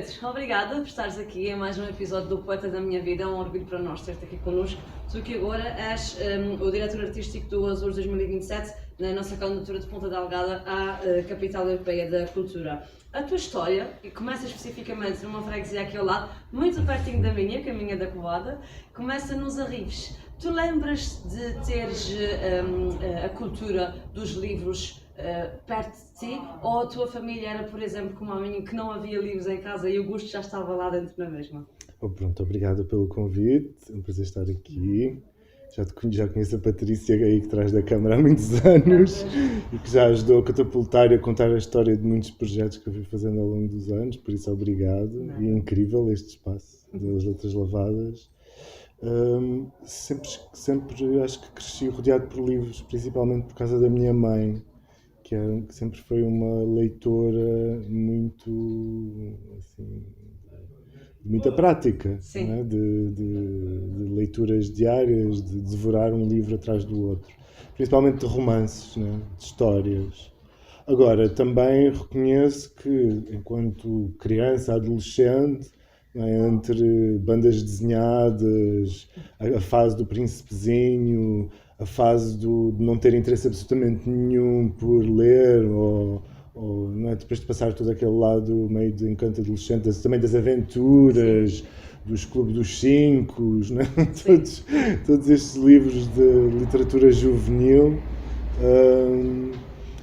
Pedro, obrigada por estares aqui em mais um episódio do Poeta da Minha Vida. É um orgulho para nós ter-te aqui connosco. Tu que agora és o diretor artístico do Azores 2027, na nossa candidatura de Ponta Delgada à Capital Europeia da Cultura. A tua história, e começa especificamente numa freguesia aqui ao lado, muito pertinho da minha, que é a minha da Covada, começa nos Arribes. Tu lembras de teres a cultura dos livros perto de ti, ou a tua família era, por exemplo, como a minha, que não havia livros em casa e o gosto já estava lá dentro na mesma? Oh, pronto, obrigado pelo convite, é um prazer estar aqui. Já conheço a Patrícia aí que traz da Câmara há muitos anos e que já ajudou a catapultar e a contar a história de muitos projetos que eu fui fazendo ao longo dos anos, por isso obrigado. E é incrível este espaço das Letras Lavadas. Sempre acho que cresci rodeado por livros, principalmente por causa da minha mãe, que sempre foi uma leitora muito, assim, de muita prática, não é? de leituras diárias, de devorar um livro atrás do outro, principalmente de romances, não é? De histórias. Agora, também reconheço que, enquanto criança, adolescente, não é? Entre bandas desenhadas, a fase do príncipezinho, a fase de não ter interesse absolutamente nenhum por ler, ou não é? Depois de passar todo aquele lado meio de encanto adolescente, também das aventuras, dos clubes dos cinco, não é? Todos estes livros de literatura juvenil.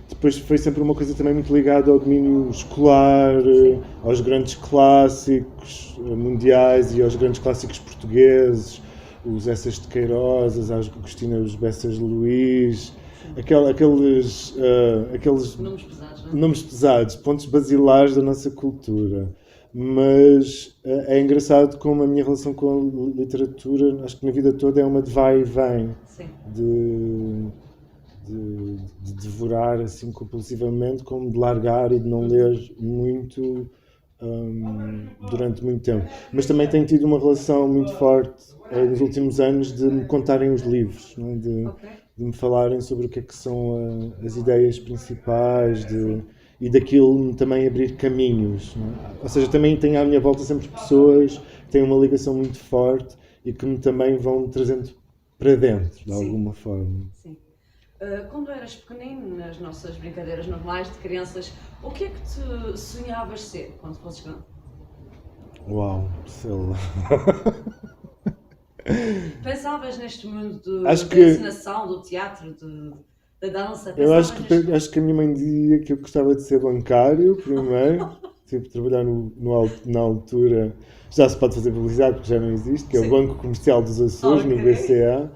Depois foi sempre uma coisa também muito ligada ao domínio escolar, aos grandes clássicos mundiais e aos grandes clássicos portugueses, os Essas de Queiroz, as Agostinas Bessas de Luís, aqueles Nomes pesados, não é? nomes pesados, pontos basilares da nossa cultura. Mas é engraçado como a minha relação com a literatura, acho que na vida toda é uma de vai e vem. Sim. De devorar assim compulsivamente, como de largar e de não ler muito durante muito tempo. Mas também tenho tido uma relação muito forte nos últimos anos de me contarem os livros, não é? de me falarem sobre o que é que são as ideias principais e daquilo também abrir caminhos. Não é? Ou seja, também tenho à minha volta sempre pessoas que têm uma ligação muito forte e que me também vão trazendo para dentro, de alguma forma. Sim. Quando eras pequenino, nas nossas brincadeiras normais de crianças, o que é que tu sonhavas ser quando fosses grande? Uau, sei lá. Pensavas neste mundo Acho da que- encenação, do teatro, da dança? Eu Pensavas acho que a minha mãe dizia que eu gostava de ser bancário primeiro, tipo, trabalhar na altura, já se pode fazer publicidade porque já não existe, que é o Sim. Banco Comercial dos Açores, no Ok. BCA,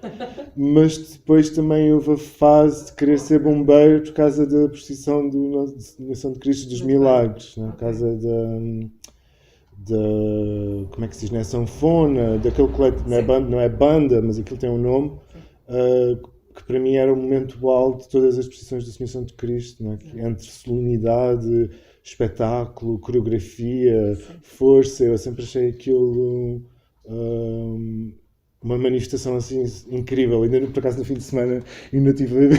mas depois também houve a fase de querer ser bombeiro por causa da procissão do Nossa de Cristo dos Muito Milagres, bem. né? Por causa como é que se diz, não é sanfona, daquele coletivo, não é banda, mas aquilo tem um nome, que para mim era o momento alto de todas as procissões do Senhor Santo Cristo, não é? Que entre solenidade, espetáculo, coreografia, força, eu sempre achei aquilo uma manifestação assim incrível. Ainda por acaso no fim de semana ainda tive a ver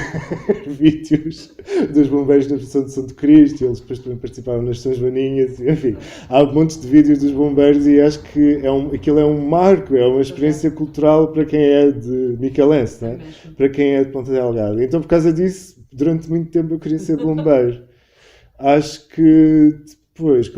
vídeos dos bombeiros na procissão de Santo Cristo, e eles depois também participaram nas São Joaninhas, enfim, há montes de vídeos dos bombeiros e acho que aquilo é um marco, é uma experiência cultural para quem é de Micalense, não é? Para quem é de Ponta Delgada. Então por causa disso, durante muito tempo eu queria ser bombeiro. Acho que depois,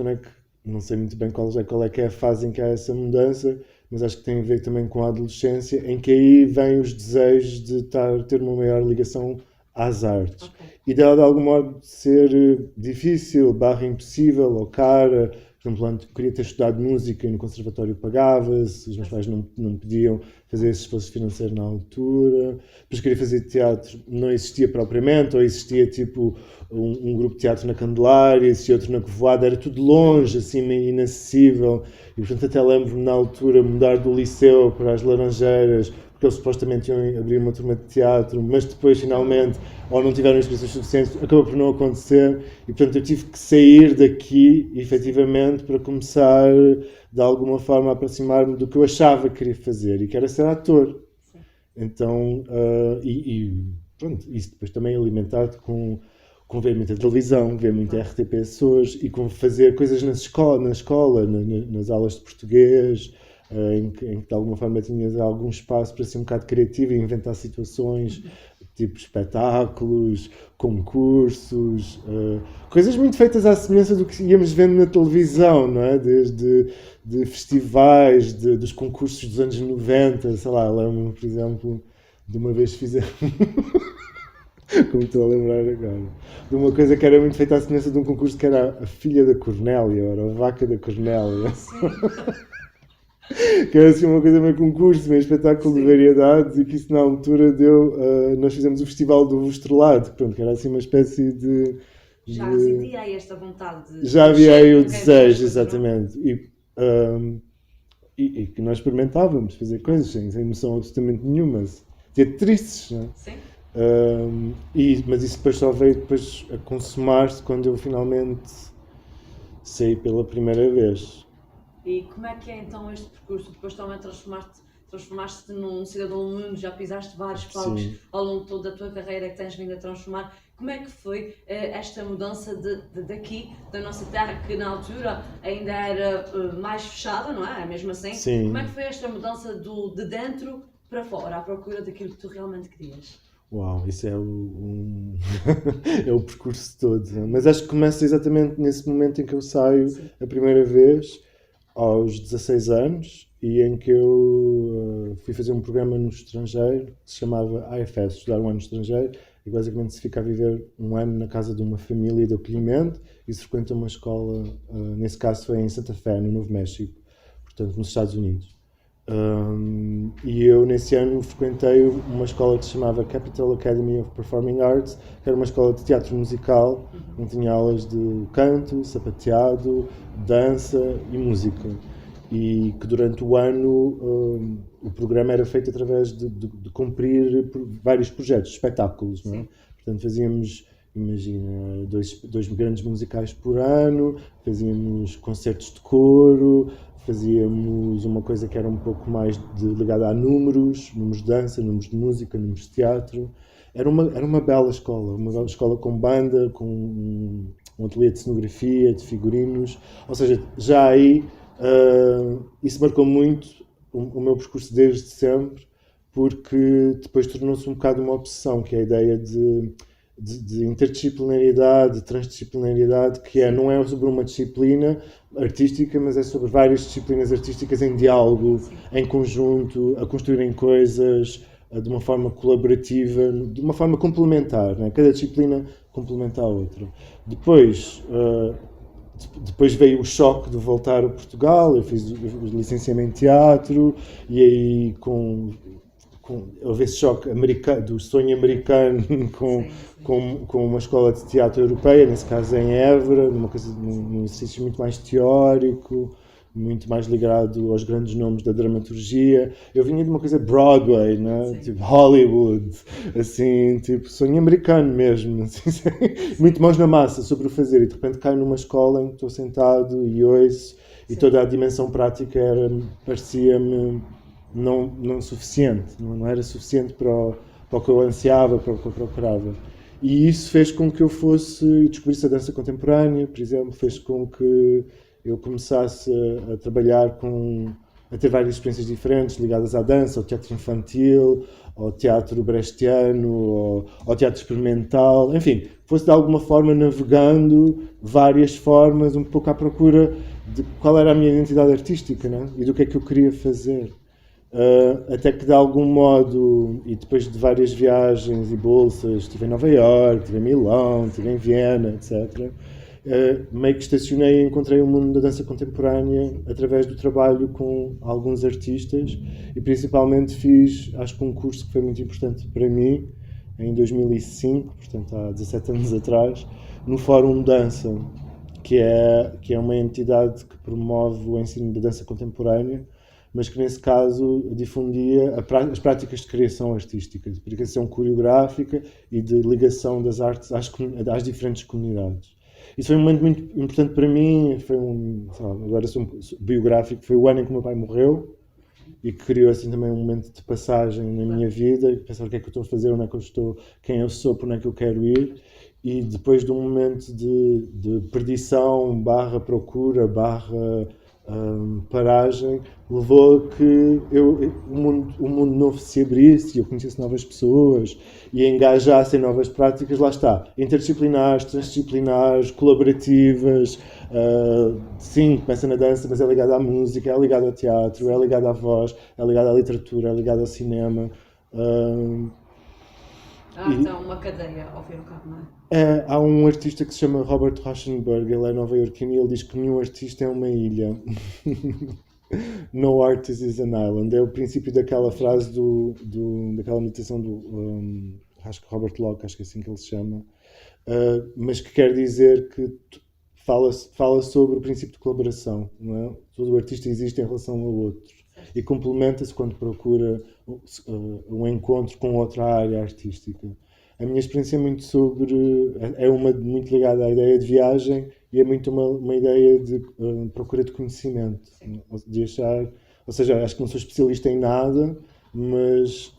não sei muito bem qual é que é a fase em que há essa mudança, mas acho que tem a ver também com a adolescência, em que aí vêm os desejos de ter uma maior ligação às artes. Ok. E de algum modo ser difícil, impossível ou cara. Por exemplo, antes queria ter estudado música e no conservatório pagava-se, os meus pais não me podiam fazer esse esforço financeiro na altura. Depois queria fazer teatro, não existia propriamente, ou existia tipo um grupo de teatro na Candelária, existia outro na Covoada, era tudo longe, assim, meio inacessível. E portanto até lembro-me na altura mudar do liceu para as Laranjeiras, porque eles supostamente iam abrir uma turma de teatro, mas depois finalmente, ou não tiveram inscrições suficientes, acabou por não acontecer, e portanto eu tive que sair daqui, efetivamente, para começar de alguma forma a aproximar-me do que eu achava que queria fazer, e que era ser ator. Então, pronto, isso depois também alimentado com com ver muita televisão, ver muita RTP Açores e com fazer coisas na escola, nas aulas de português, em que de alguma forma tinhas algum espaço para ser um bocado criativo e inventar situações, tipo espetáculos, concursos, coisas muito feitas à semelhança do que íamos vendo na televisão, não é? Desde de festivais, dos concursos dos anos 90, sei lá, lembro-me, por exemplo, de uma vez fizer como estou a lembrar agora, de uma coisa que era muito feita à semelhança de um concurso que era a filha da Cornélia, ou a vaca da Cornélia. Que era assim uma coisa meio concurso, meio espetáculo de variedades, e que isso na altura deu. Nós fizemos o Festival do Estrelado, pronto, que era assim uma espécie de. Já residia aí esta vontade de. Já havia aí o desejo, não? exatamente. E que nós experimentávamos fazer coisas sem noção absolutamente nenhuma, ter tristes, não é? Sim. Mas isso depois só veio depois a consumar-se quando eu finalmente saí pela primeira vez. E como é que é então este percurso? Depois também transformaste-te num cidadão do mundo, já pisaste vários palcos Sim. ao longo de toda a tua carreira que tens vindo a transformar. Como é que foi esta mudança daqui, da nossa terra, que na altura ainda era mais fechada, não é? Mesmo assim? Sim. Como é que foi esta mudança de dentro para fora, à procura daquilo que tu realmente querias? Uau, isso é é o percurso todo. Mas acho que começa exatamente nesse momento em que eu saio a primeira vez, aos 16 anos, e em que eu fui fazer um programa no estrangeiro que se chamava IFS, Estudar um Ano no Estrangeiro, e basicamente se fica a viver um ano na casa de uma família de acolhimento e se frequenta uma escola, nesse caso foi em Santa Fé, no Novo México, portanto nos Estados Unidos. E eu nesse ano frequentei uma escola que se chamava Capital Academy of Performing Arts, que era uma escola de teatro musical, onde tinha aulas de canto, sapateado, dança e música. E que durante o ano o programa era feito através de cumprir vários projetos, espetáculos, não é? Portanto fazíamos, imagina, dois grandes musicais por ano, fazíamos concertos de coro, fazíamos uma coisa que era um pouco mais ligada a números de dança, números de música, números de teatro. Era uma bela escola com banda, com um ateliê de cenografia, de figurinos, ou seja, já aí isso marcou muito o meu percurso desde sempre, porque depois tornou-se um bocado uma obsessão, que é a ideia de interdisciplinaridade, de transdisciplinaridade, que não é sobre uma disciplina artística, mas é sobre várias disciplinas artísticas em diálogo, em conjunto, a construírem coisas de uma forma colaborativa, de uma forma complementar, né? Cada disciplina complementa a outra. Depois veio o choque de voltar a Portugal, eu fiz licenciamento em teatro, e aí houve esse choque do sonho americano com uma escola de teatro europeia, nesse caso em Évora, num exercício muito mais teórico, muito mais ligado aos grandes nomes da dramaturgia. Eu vinha de uma coisa Broadway, né? Tipo Hollywood, assim, tipo sonho americano mesmo, assim, muito mãos na massa sobre o fazer, e de repente caio numa escola em que estou sentado e ouço, e toda a dimensão prática parecia-me não suficiente, não era suficiente para o que eu ansiava, para o que eu procurava. E isso fez com que eu descobrisse a dança contemporânea, por exemplo, fez com que eu começasse a trabalhar a ter várias experiências diferentes ligadas à dança, ao teatro infantil, ao teatro brechtiano, ao teatro experimental, enfim, fosse de alguma forma navegando várias formas, um pouco à procura de qual era a minha identidade artística, né? E do que é que eu queria fazer. Até que de algum modo, e depois de várias viagens e bolsas, estive em Nova Iorque, estive em Milão, estive em Viena, etc., meio que estacionei e encontrei o mundo da dança contemporânea através do trabalho com alguns artistas, e principalmente fiz, acho que um curso que foi muito importante para mim, em 2005, portanto há 17 anos atrás, no Fórum Dança, que é uma entidade que promove o ensino da dança contemporânea, mas que nesse caso difundia as práticas de criação artística, de criação coreográfica e de ligação das artes às diferentes comunidades. Isso foi um momento muito importante para mim, agora sou biográfico, foi o ano em que o meu pai morreu, e que criou assim também um momento de passagem na minha vida, pensar o que é que eu estou a fazer, onde é que eu estou, quem eu sou, por onde é que eu quero ir, e depois de um momento de perdição, barra procura, barra paragem, levou a que o mundo novo se abrisse e eu conhecesse novas pessoas e engajasse em novas práticas, lá está, interdisciplinares, transdisciplinares, colaborativas, sim, começa na dança, mas é ligado à música, é ligado ao teatro, é ligado à voz, é ligado à literatura, é ligado ao cinema. A arte é uma cadeia, ao fim e ao cabo, não é? Há um artista que se chama Robert Rauschenberg, ele é nova-iorquino e ele diz que nenhum artista é uma ilha. No artist is an island. É o princípio daquela frase daquela meditação acho que Robert Locke, acho que é assim que ele se chama, mas que quer dizer que fala sobre o princípio de colaboração, não é? Todo o artista existe em relação ao outro e complementa-se quando procura um encontro com outra área artística. A minha experiência é muito muito ligada à ideia de viagem e é muito uma ideia de procura de conhecimento, de achar, ou seja, acho que não sou especialista em nada, mas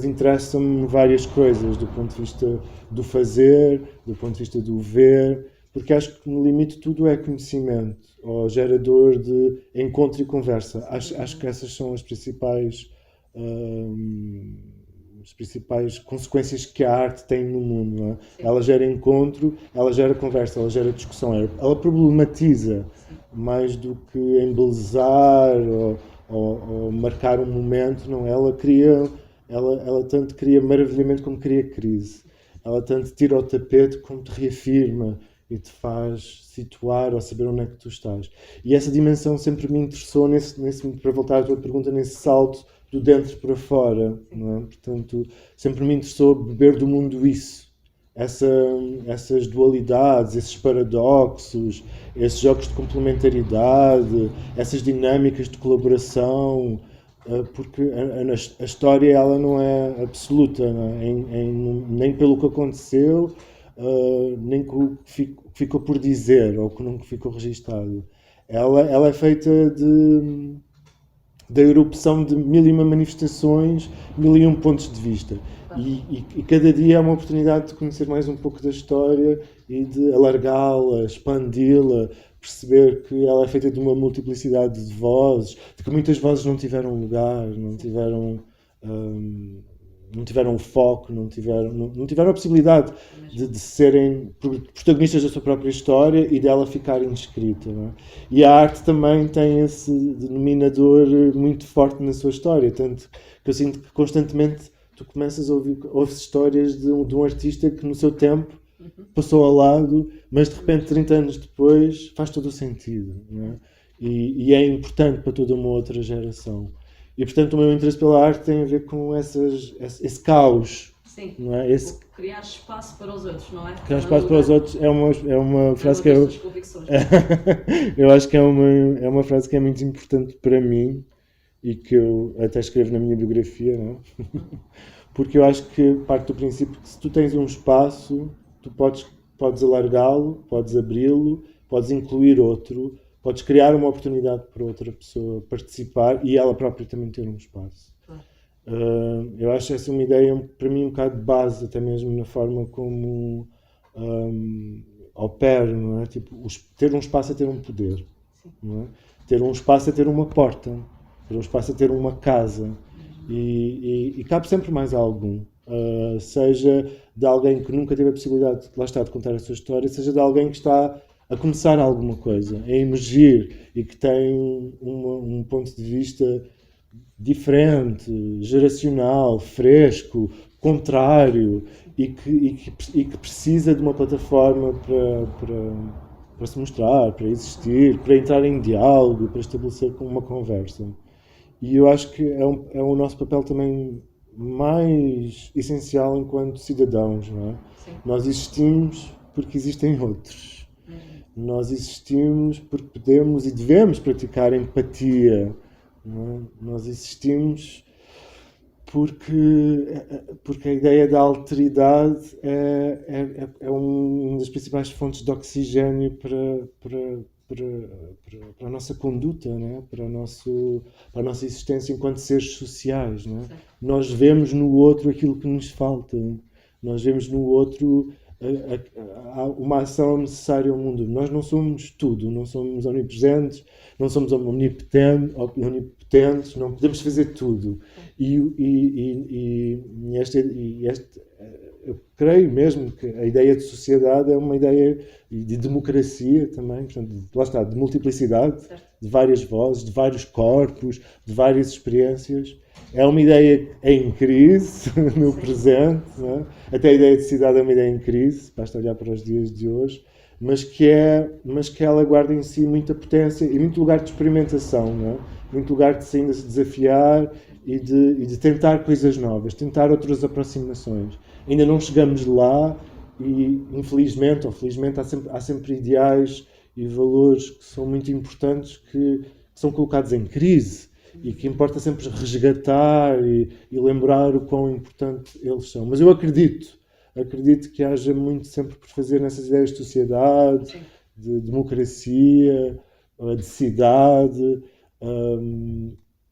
interessa-me várias coisas do ponto de vista do fazer, do ponto de vista do ver, porque acho que no limite tudo é conhecimento, ou gerador de encontro e conversa. Acho que essas são as principais consequências que a arte tem no mundo. Não é? Ela gera encontro, ela gera conversa, ela gera discussão, ela problematiza mais do que embelezar ou marcar um momento. Não, ela tanto cria maravilhamento como cria crise. Ela tanto tira o tapete como te reafirma e te faz situar ou saber onde é que tu estás. E essa dimensão sempre me interessou, para voltar à tua pergunta, nesse salto do dentro para fora. Não é? Portanto, sempre me interessou beber do mundo isso. Essas dualidades, esses paradoxos, esses jogos de complementaridade, essas dinâmicas de colaboração, porque a história ela não é absoluta, não é? Nem pelo que aconteceu, nem com o que ficou por dizer ou que não ficou registado. Ela é feita da erupção de mil e uma manifestações, mil e um pontos de vista. E cada dia é uma oportunidade de conhecer mais um pouco da história e de alargá-la, expandi-la, perceber que ela é feita de uma multiplicidade de vozes, de que muitas vozes não tiveram lugar, não tiveram foco, não tiveram a possibilidade de serem protagonistas da sua própria história e dela ficarem inscrita. Não é? E a arte também tem esse denominador muito forte na sua história, tanto que eu sinto que constantemente tu começas a ouves histórias de um artista que no seu tempo passou ao lado, mas de repente 30 anos depois faz todo o sentido. Não é? E é importante para toda uma outra geração. E, portanto, o meu interesse pela arte tem a ver com esse caos. Sim, não é? criar espaço para os outros, não é? Criar espaço para os outros é uma frase que eu... eu acho que é uma frase que é muito importante para mim e que eu até escrevo na minha biografia, não é? Porque eu acho que parte do princípio que se tu tens um espaço, tu podes alargá-lo, podes abri-lo, podes incluir outro, podes criar uma oportunidade para outra pessoa participar e ela própria também ter um espaço. Eu acho essa uma ideia, para mim, um bocado de base, até mesmo na forma como opero, não é? Tipo, ter um espaço é ter um poder. Não é? Ter um espaço é ter uma porta. Ter um espaço é ter uma casa. E cabe sempre mais a algum. Seja de alguém que nunca teve a possibilidade, lá está, de contar a sua história, seja de alguém que está a começar alguma coisa, a emergir e que tem um ponto de vista diferente, geracional, fresco, contrário e que precisa de uma plataforma para se mostrar, para existir, para entrar em diálogo, para estabelecer uma conversa. E eu acho que é o nosso papel também mais essencial enquanto cidadãos, não é? Sim. Nós existimos porque existem outros. Nós existimos porque podemos e devemos praticar empatia. Não é? Nós existimos porque a ideia da alteridade é uma das principais fontes de oxigênio para a nossa conduta, né? para a nossa existência enquanto seres sociais. Né? Nós vemos no outro aquilo que nos falta. Nós vemos no outro uma ação necessária ao mundo. Nós não somos tudo, não somos onipresentes, não somos onipotentes, não podemos fazer tudo. Eu creio mesmo que a ideia de sociedade é uma ideia de democracia também, portanto, lá está, de multiplicidade, de várias vozes, de vários corpos, de várias experiências. É uma ideia em crise no presente, não é? Até a ideia de cidade é uma ideia em crise, basta olhar para os dias de hoje, mas que ela guarda em si muita potência e muito lugar de experimentação, não é? Muito lugar de ainda se desafiar e de tentar coisas novas, tentar outras aproximações. Ainda não chegamos lá e, infelizmente ou felizmente, há sempre ideais e valores que são muito importantes que são colocados em crise e que importa sempre resgatar e lembrar o quão importante eles são. Mas eu acredito que haja muito sempre por fazer nessas ideias de sociedade, de democracia, de cidade,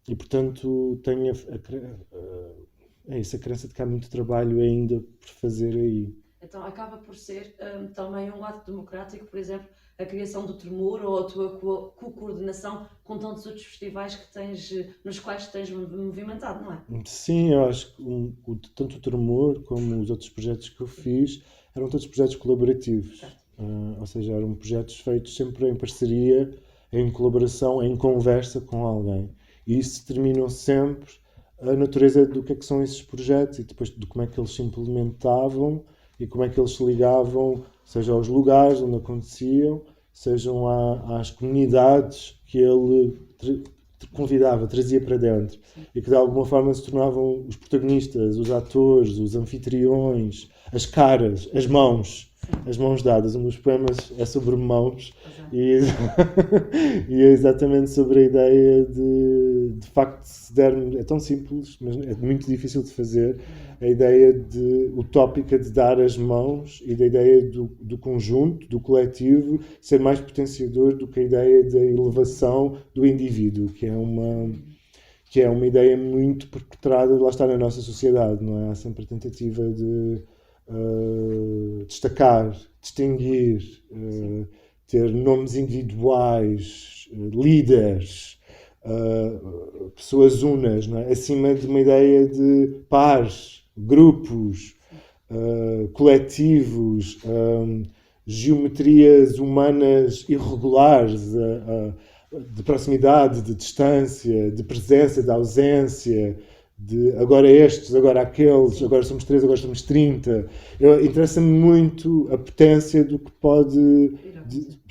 e portanto tenho a crença de que há muito trabalho ainda por fazer aí. Então acaba por ser também um ato democrático, por exemplo, a criação do Tremor ou a tua co-coordenação com tantos outros festivais nos quais tens movimentado, não é? Sim, eu acho que tanto o Tremor como os outros projetos que eu fiz eram todos projetos colaborativos. Ou seja, eram projetos feitos sempre em parceria, em colaboração, em conversa com alguém. E isso determinou sempre a natureza do que é que são esses projetos e depois de como é que eles se implementavam e como é que eles se ligavam, seja aos lugares onde aconteciam, sejam às comunidades que ele convidava, trazia para dentro. E que de alguma forma se tornavam os protagonistas, os atores, os anfitriões, as caras, as mãos dadas. Um dos poemas é sobre mãos e é exatamente sobre a ideia de facto se der, é tão simples, mas é muito difícil de fazer, a ideia utópica de dar as mãos e da ideia do conjunto, do coletivo, ser mais potenciador do que a ideia da elevação do indivíduo, que é uma ideia muito perpetrada, lá está, na nossa sociedade, não é? Há sempre a tentativa de destacar, distinguir, ter nomes individuais, líderes, pessoas unas, não é? Acima de uma ideia de pares, grupos, coletivos, geometrias humanas irregulares, de proximidade, de distância, de presença, de ausência, de agora estes, agora aqueles, agora somos 3, agora somos 30. Interessa-me muito a potência do que pode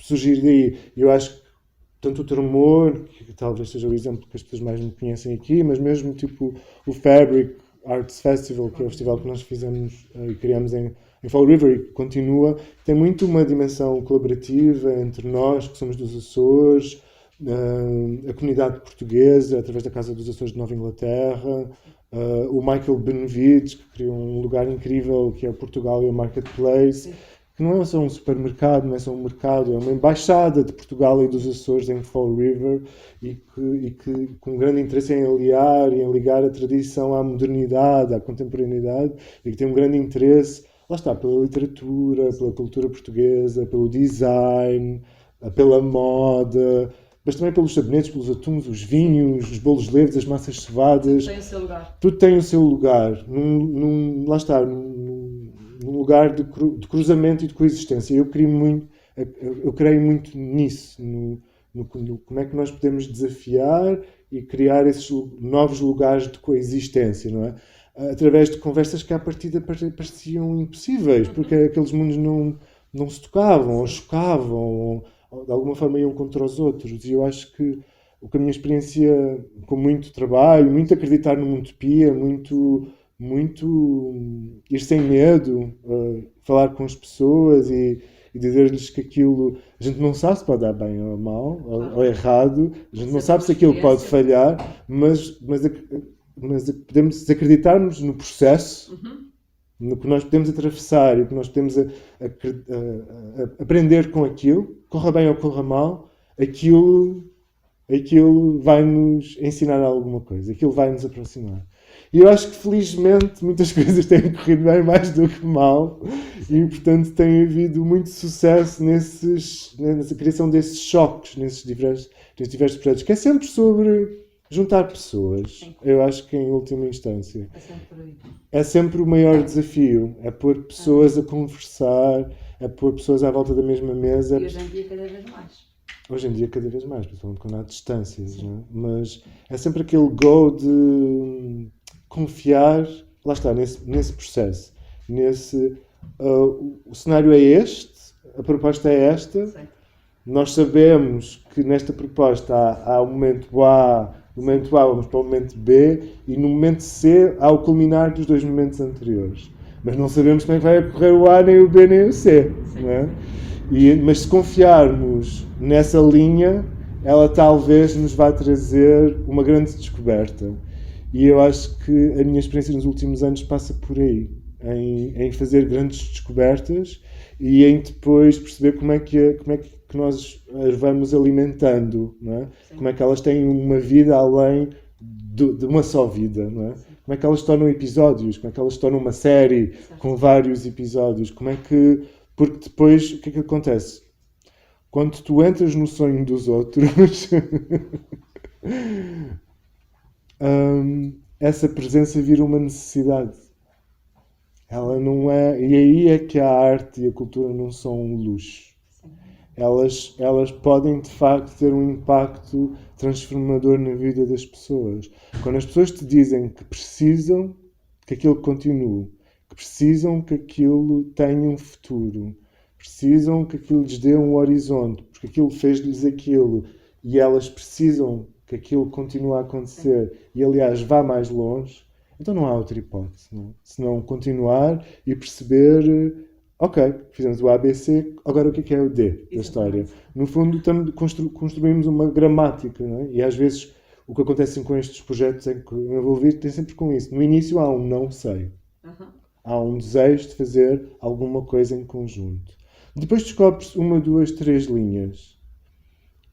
surgir daí. Eu acho que tanto o Tremor, que talvez seja o exemplo que as pessoas mais me conhecem aqui, mas mesmo tipo o Fabric Arts Festival, que é o festival que nós fizemos e criamos em Fall River e que continua, tem muito uma dimensão colaborativa entre nós, que somos dos Açores, a comunidade portuguesa, através da Casa dos Açores de Nova Inglaterra, o Michael Benavides, que criou um lugar incrível que é o Portugalia Marketplace, que não é só um supermercado, não é só um mercado, é uma embaixada de Portugal e dos Açores em Fall River e que com grande interesse em aliar e em ligar a tradição à modernidade, à contemporaneidade, e que tem um grande interesse, lá está, pela literatura, pela cultura portuguesa, pelo design, pela moda, mas também pelos sabonetes, pelos atuns, os vinhos, os bolos leves, as massas cevadas. Tem o seu lugar. Tudo tem o seu lugar. Lá está, num lugar de cruzamento e de coexistência. Eu creio muito nisso, no como é que nós podemos desafiar e criar esses novos lugares de coexistência, não é? Através de conversas que à partida pareciam impossíveis, porque aqueles mundos não se tocavam, ou chocavam, ou de alguma forma iam contra os outros. E eu acho que a minha experiência com muito trabalho, muito acreditar numa utopia, muito ir sem medo, falar com as pessoas e dizer-lhes que aquilo, a gente não sabe se pode dar bem ou mal, ou errado, a gente não sabe se aquilo pode falhar, mas podemos acreditar-nos no processo, no que nós podemos atravessar e o que nós podemos aprender com aquilo, corra bem ou corra mal, aquilo vai nos ensinar alguma coisa, aquilo vai nos aproximar. E eu acho que, felizmente, muitas coisas têm corrido bem mais do que mal e, portanto, tem havido muito sucesso nessa criação desses choques, nesses diversos projetos, que é sempre sobre juntar pessoas. Sim. Eu acho que, em última instância, É sempre por aí. é sempre o maior desafio. É pôr pessoas a conversar, é pôr pessoas à volta da mesma mesa. E hoje em dia cada vez mais. Hoje em dia, cada vez mais, principalmente quando há distâncias, não é? Mas é sempre aquele go de confiar, lá está, nesse processo. O cenário é este, a proposta é esta, Sim. nós sabemos que nesta proposta há o momento A, no momento A vamos para o momento B, e no momento C há o culminar dos dois momentos anteriores. Mas não sabemos como é que vai ocorrer o A, nem o B, nem o C, não é? Mas se confiarmos nessa linha, ela talvez nos vá trazer uma grande descoberta. E eu acho que a minha experiência nos últimos anos passa por aí, em fazer grandes descobertas e em depois perceber como é que nós as vamos alimentando, não é? Como é que elas têm uma vida além de uma só vida, não é? Como é que elas se tornam episódios, como é que elas se tornam uma série com vários episódios, porque depois, o que é que acontece? Quando tu entras no sonho dos outros, essa presença vira uma necessidade. Ela não é... E aí é que a arte e a cultura não são um luxo. Elas podem, de facto, ter um impacto transformador na vida das pessoas. Quando as pessoas te dizem que precisam que aquilo continue, que precisam que aquilo tenha um futuro, precisam que aquilo lhes dê um horizonte, porque aquilo fez-lhes aquilo, e elas precisam que aquilo continue a acontecer, e aliás vá mais longe, então não há outra hipótese, não é? Senão continuar e perceber, ok, fizemos o ABC, agora o que é o D da história? No fundo, construímos uma gramática, não é? E às vezes o que acontece com estes projetos em que me envolvi tem sempre com isso. No início há um não sei. Há um desejo de fazer alguma coisa em conjunto. Depois descobre-se uma, duas, três linhas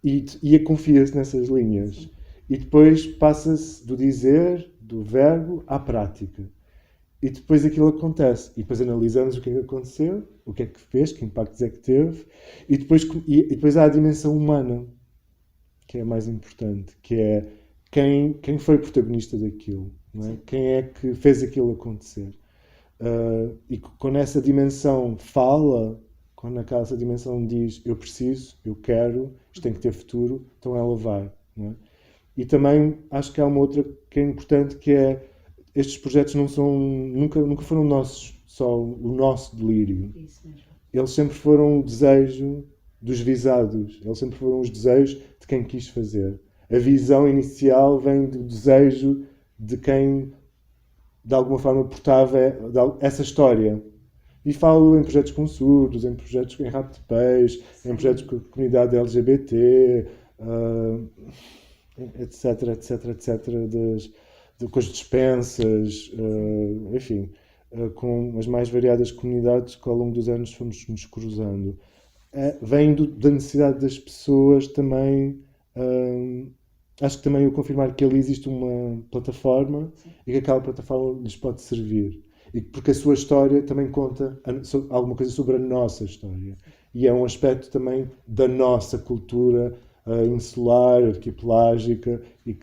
e confia-se nessas linhas. E depois passa-se do dizer, do verbo, à prática. E depois aquilo acontece. E depois analisamos o que é que aconteceu, o que é que fez, que impactos é que teve. E depois há a dimensão humana, que é a mais importante, que é quem foi o protagonista daquilo, não é? Quem é que fez aquilo acontecer. E quando essa dimensão fala, quando essa dimensão diz eu preciso, eu quero, isto tem que ter futuro, então ela vai, não é? E também acho que há uma outra que é importante, que é estes projetos nunca foram nossos, só o nosso delírio. Isso mesmo. Eles sempre foram o desejo dos visados, eles sempre foram os desejos de quem quis fazer. A visão inicial vem do desejo de quem de alguma forma portava essa história. E falo em projetos com surdos, em projetos em Rabo de Peixe, em projetos com a comunidade LGBT, etc, com as dispensas, enfim, com as mais variadas comunidades que ao longo dos anos fomos nos cruzando. Vem da necessidade das pessoas também. Acho que também o confirmar que ali existe uma plataforma e que aquela plataforma lhes pode servir. E porque a sua história também conta alguma coisa sobre a nossa história. E é um aspecto também da nossa cultura insular, arquipelágica, e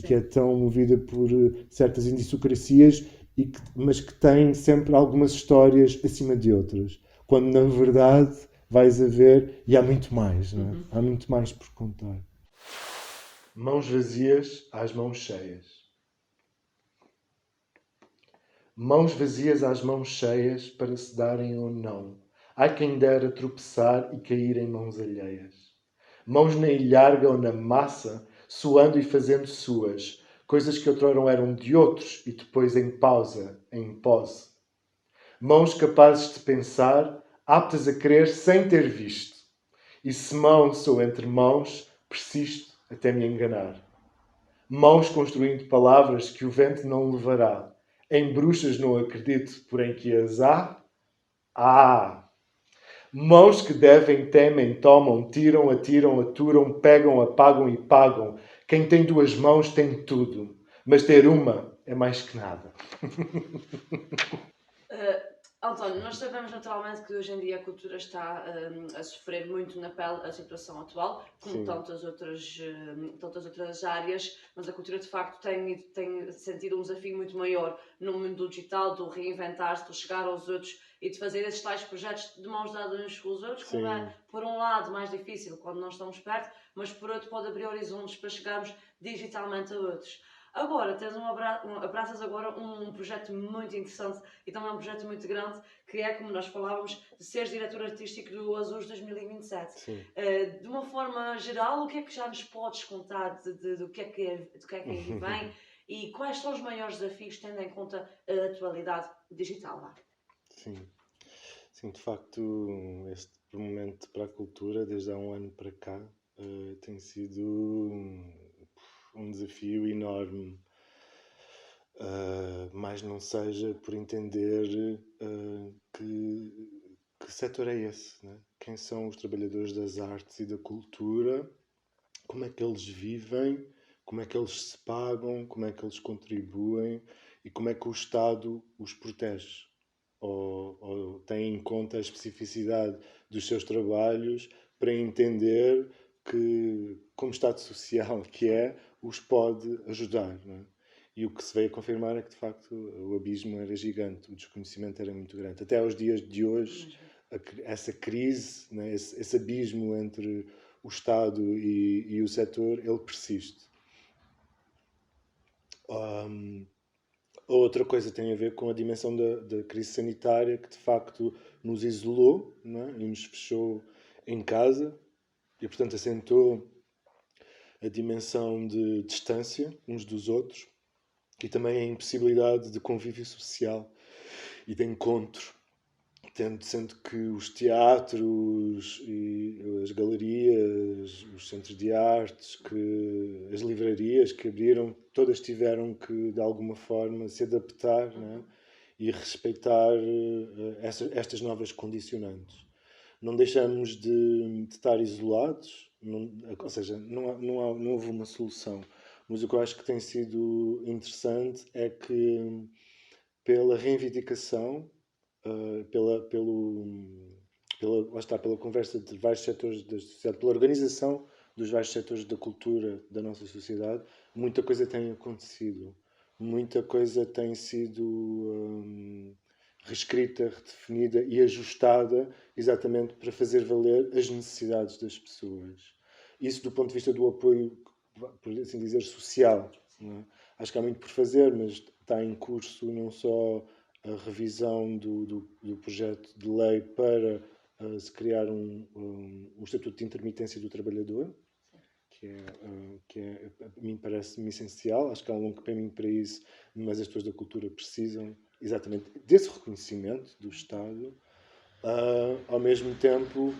que é tão movida por certas idiosincrasias, mas que tem sempre algumas histórias acima de outras. Quando, na verdade, vais a ver, e há muito mais, não é? Há muito mais por contar. Mãos vazias às mãos cheias. Mãos vazias às mãos cheias para se darem ou não. Há quem dera tropeçar e cair em mãos alheias. Mãos na ilharga ou na massa, suando e fazendo suas, coisas que outrora eram de outros e depois em pausa, em pose. Mãos capazes de pensar, aptas a crer sem ter visto. E se mão sou entre mãos, persisto até me enganar. Mãos construindo palavras que o vento não levará. Em bruxas não acredito, porém que as há. Mãos que devem, temem, tomam, tiram, atiram, aturam, pegam, apagam e pagam. Quem tem duas mãos tem tudo. Mas ter uma é mais que nada. António, nós sabemos naturalmente que hoje em dia a cultura está a sofrer muito na pele a situação atual, como tantas outras áreas, mas a cultura de facto tem sentido um desafio muito maior no mundo digital, de reinventar-se, de chegar aos outros e de fazer esses tais projetos de mãos dadas uns com os outros, como é, por um lado, mais difícil quando não estamos perto, mas por outro pode abrir horizontes para chegarmos digitalmente a outros. Agora, abraças agora um projeto muito interessante e também um projeto muito grande, que é, como nós falávamos, de seres diretor artístico do Azul 2027. De uma forma geral, o que é que já nos podes contar do que é que aí vem e quais são os maiores desafios, tendo em conta a atualidade digital lá? Sim, de facto, este momento para a cultura, desde há um ano para cá, tem sido um desafio enorme. Mais não seja por entender que setor é esse, né? Quem são os trabalhadores das artes e da cultura, como é que eles vivem, como é que eles se pagam, como é que eles contribuem e como é que o Estado os protege ou tem em conta a especificidade dos seus trabalhos para entender que, como Estado social que é, os pode ajudar, não é? E o que se veio a confirmar é que, de facto, o abismo era gigante, o desconhecimento era muito grande. Até aos dias de hoje, essa crise, né, esse abismo entre o Estado e o setor, ele persiste. Outra coisa tem a ver com a dimensão da crise sanitária, que de facto nos isolou, não é? E nos fechou em casa e, portanto, acentuou a dimensão de distância uns dos outros e também a impossibilidade de convívio social e de encontro, sendo que os teatros e as galerias, os centros de artes, as livrarias que abriram, todas tiveram que, de alguma forma, se adaptar, né? E respeitar estas novas condicionantes. Não deixamos de estar isolados, ou seja, não houve uma solução. Mas o que eu acho que tem sido interessante é que, pela reivindicação, pela conversa de vários setores da sociedade, pela organização dos vários setores da cultura da nossa sociedade, muita coisa tem acontecido. Muita coisa tem sido reescrita, redefinida e ajustada exatamente para fazer valer as necessidades das pessoas. Isso do ponto de vista do apoio, por assim dizer, social. Não é? Acho que há muito por fazer, mas está em curso não só a revisão do projeto de lei para se criar um estatuto de intermitência do trabalhador, que a mim parece-me essencial. Acho que há um longo caminho para isso, mas as pessoas da cultura precisam exatamente desse reconhecimento do Estado. Ao mesmo tempo,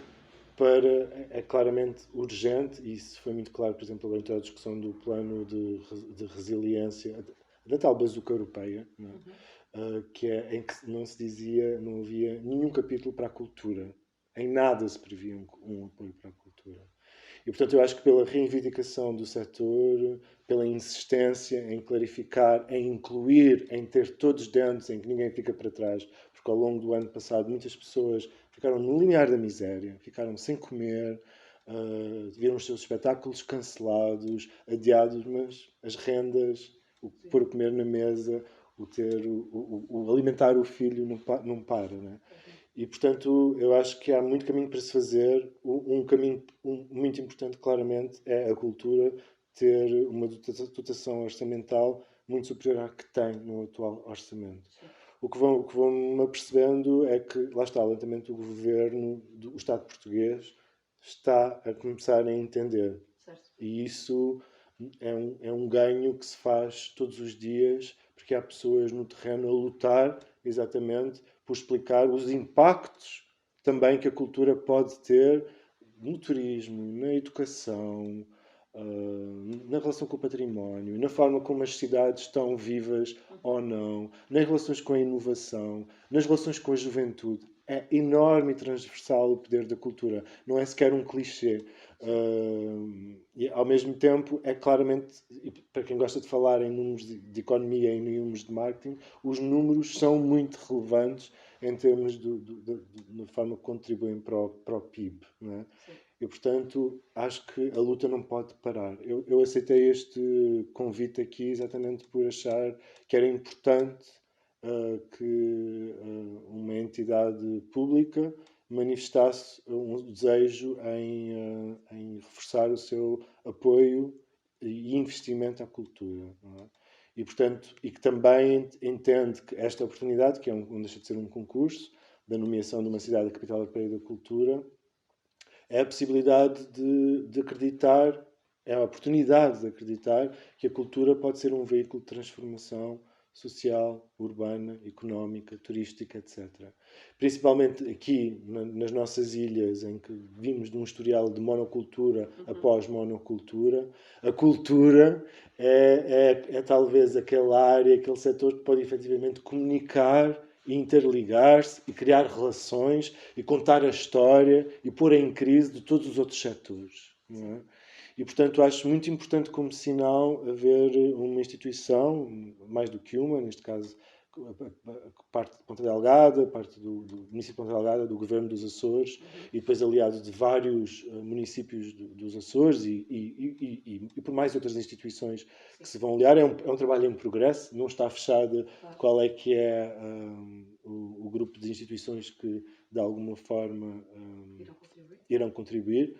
é claramente urgente, e isso foi muito claro, por exemplo, agora em a discussão do plano de resiliência, da tal bazuca europeia, não é? Que é em que não se dizia, não havia nenhum capítulo para a cultura. Em nada se previa um apoio para a cultura. E, portanto, eu acho que pela reivindicação do setor, pela insistência em clarificar, em incluir, em ter todos dentro, em que ninguém fica para trás, porque ao longo do ano passado muitas pessoas ficaram no limiar da miséria, ficaram sem comer, viram os seus espetáculos cancelados, adiados, mas as rendas, o pôr a comer na mesa, o alimentar o filho não para, né? E, portanto, eu acho que há muito caminho para se fazer. Um caminho muito importante, claramente, é a cultura ter uma dotação orçamental muito superior à que tem no atual orçamento. O que vão-me apercebendo é que, lá está, lentamente o governo, o Estado português, está a começar a entender. Certo. E isso é um ganho que se faz todos os dias, porque há pessoas no terreno a lutar exatamente por explicar os impactos também que a cultura pode ter no turismo, na educação, na relação com o património, na forma como as cidades estão vivas ou não, nas relações com a inovação, nas relações com a juventude. É enorme e transversal o poder da cultura. Não é sequer um clichê. E ao mesmo tempo é claramente, e para quem gosta de falar em números de economia e em números de marketing, os números são muito relevantes em termos da forma que contribuem para o PIB, não é? E, portanto, acho que a luta não pode parar. Eu aceitei este convite aqui exatamente por achar que era importante que uma entidade pública manifestasse um desejo em reforçar o seu apoio e investimento à cultura. Não é? E, portanto, e que também entende que esta oportunidade, que não deixa de ser um concurso, da nomeação de uma cidade capital europeia da cultura, é a possibilidade de acreditar, é a oportunidade de acreditar que a cultura pode ser um veículo de transformação social, urbana, económica, turística, etc. Principalmente aqui nas nossas ilhas, em que vimos de um historial de monocultura após monocultura, a cultura é talvez aquela área, aquele setor que pode efetivamente comunicar e interligar-se e criar relações e contar a história e pôr em crise de todos os outros setores. Não é? E, portanto, acho muito importante como sinal haver uma instituição, mais do que uma, neste caso, parte de Ponta Delgada, parte do município de Ponta Delgada, do governo dos Açores, e depois aliado de vários municípios dos Açores e por mais outras instituições que se vão aliar. É um trabalho em progresso, não está fechado qual é que é o grupo de instituições que, de alguma forma, irão contribuir.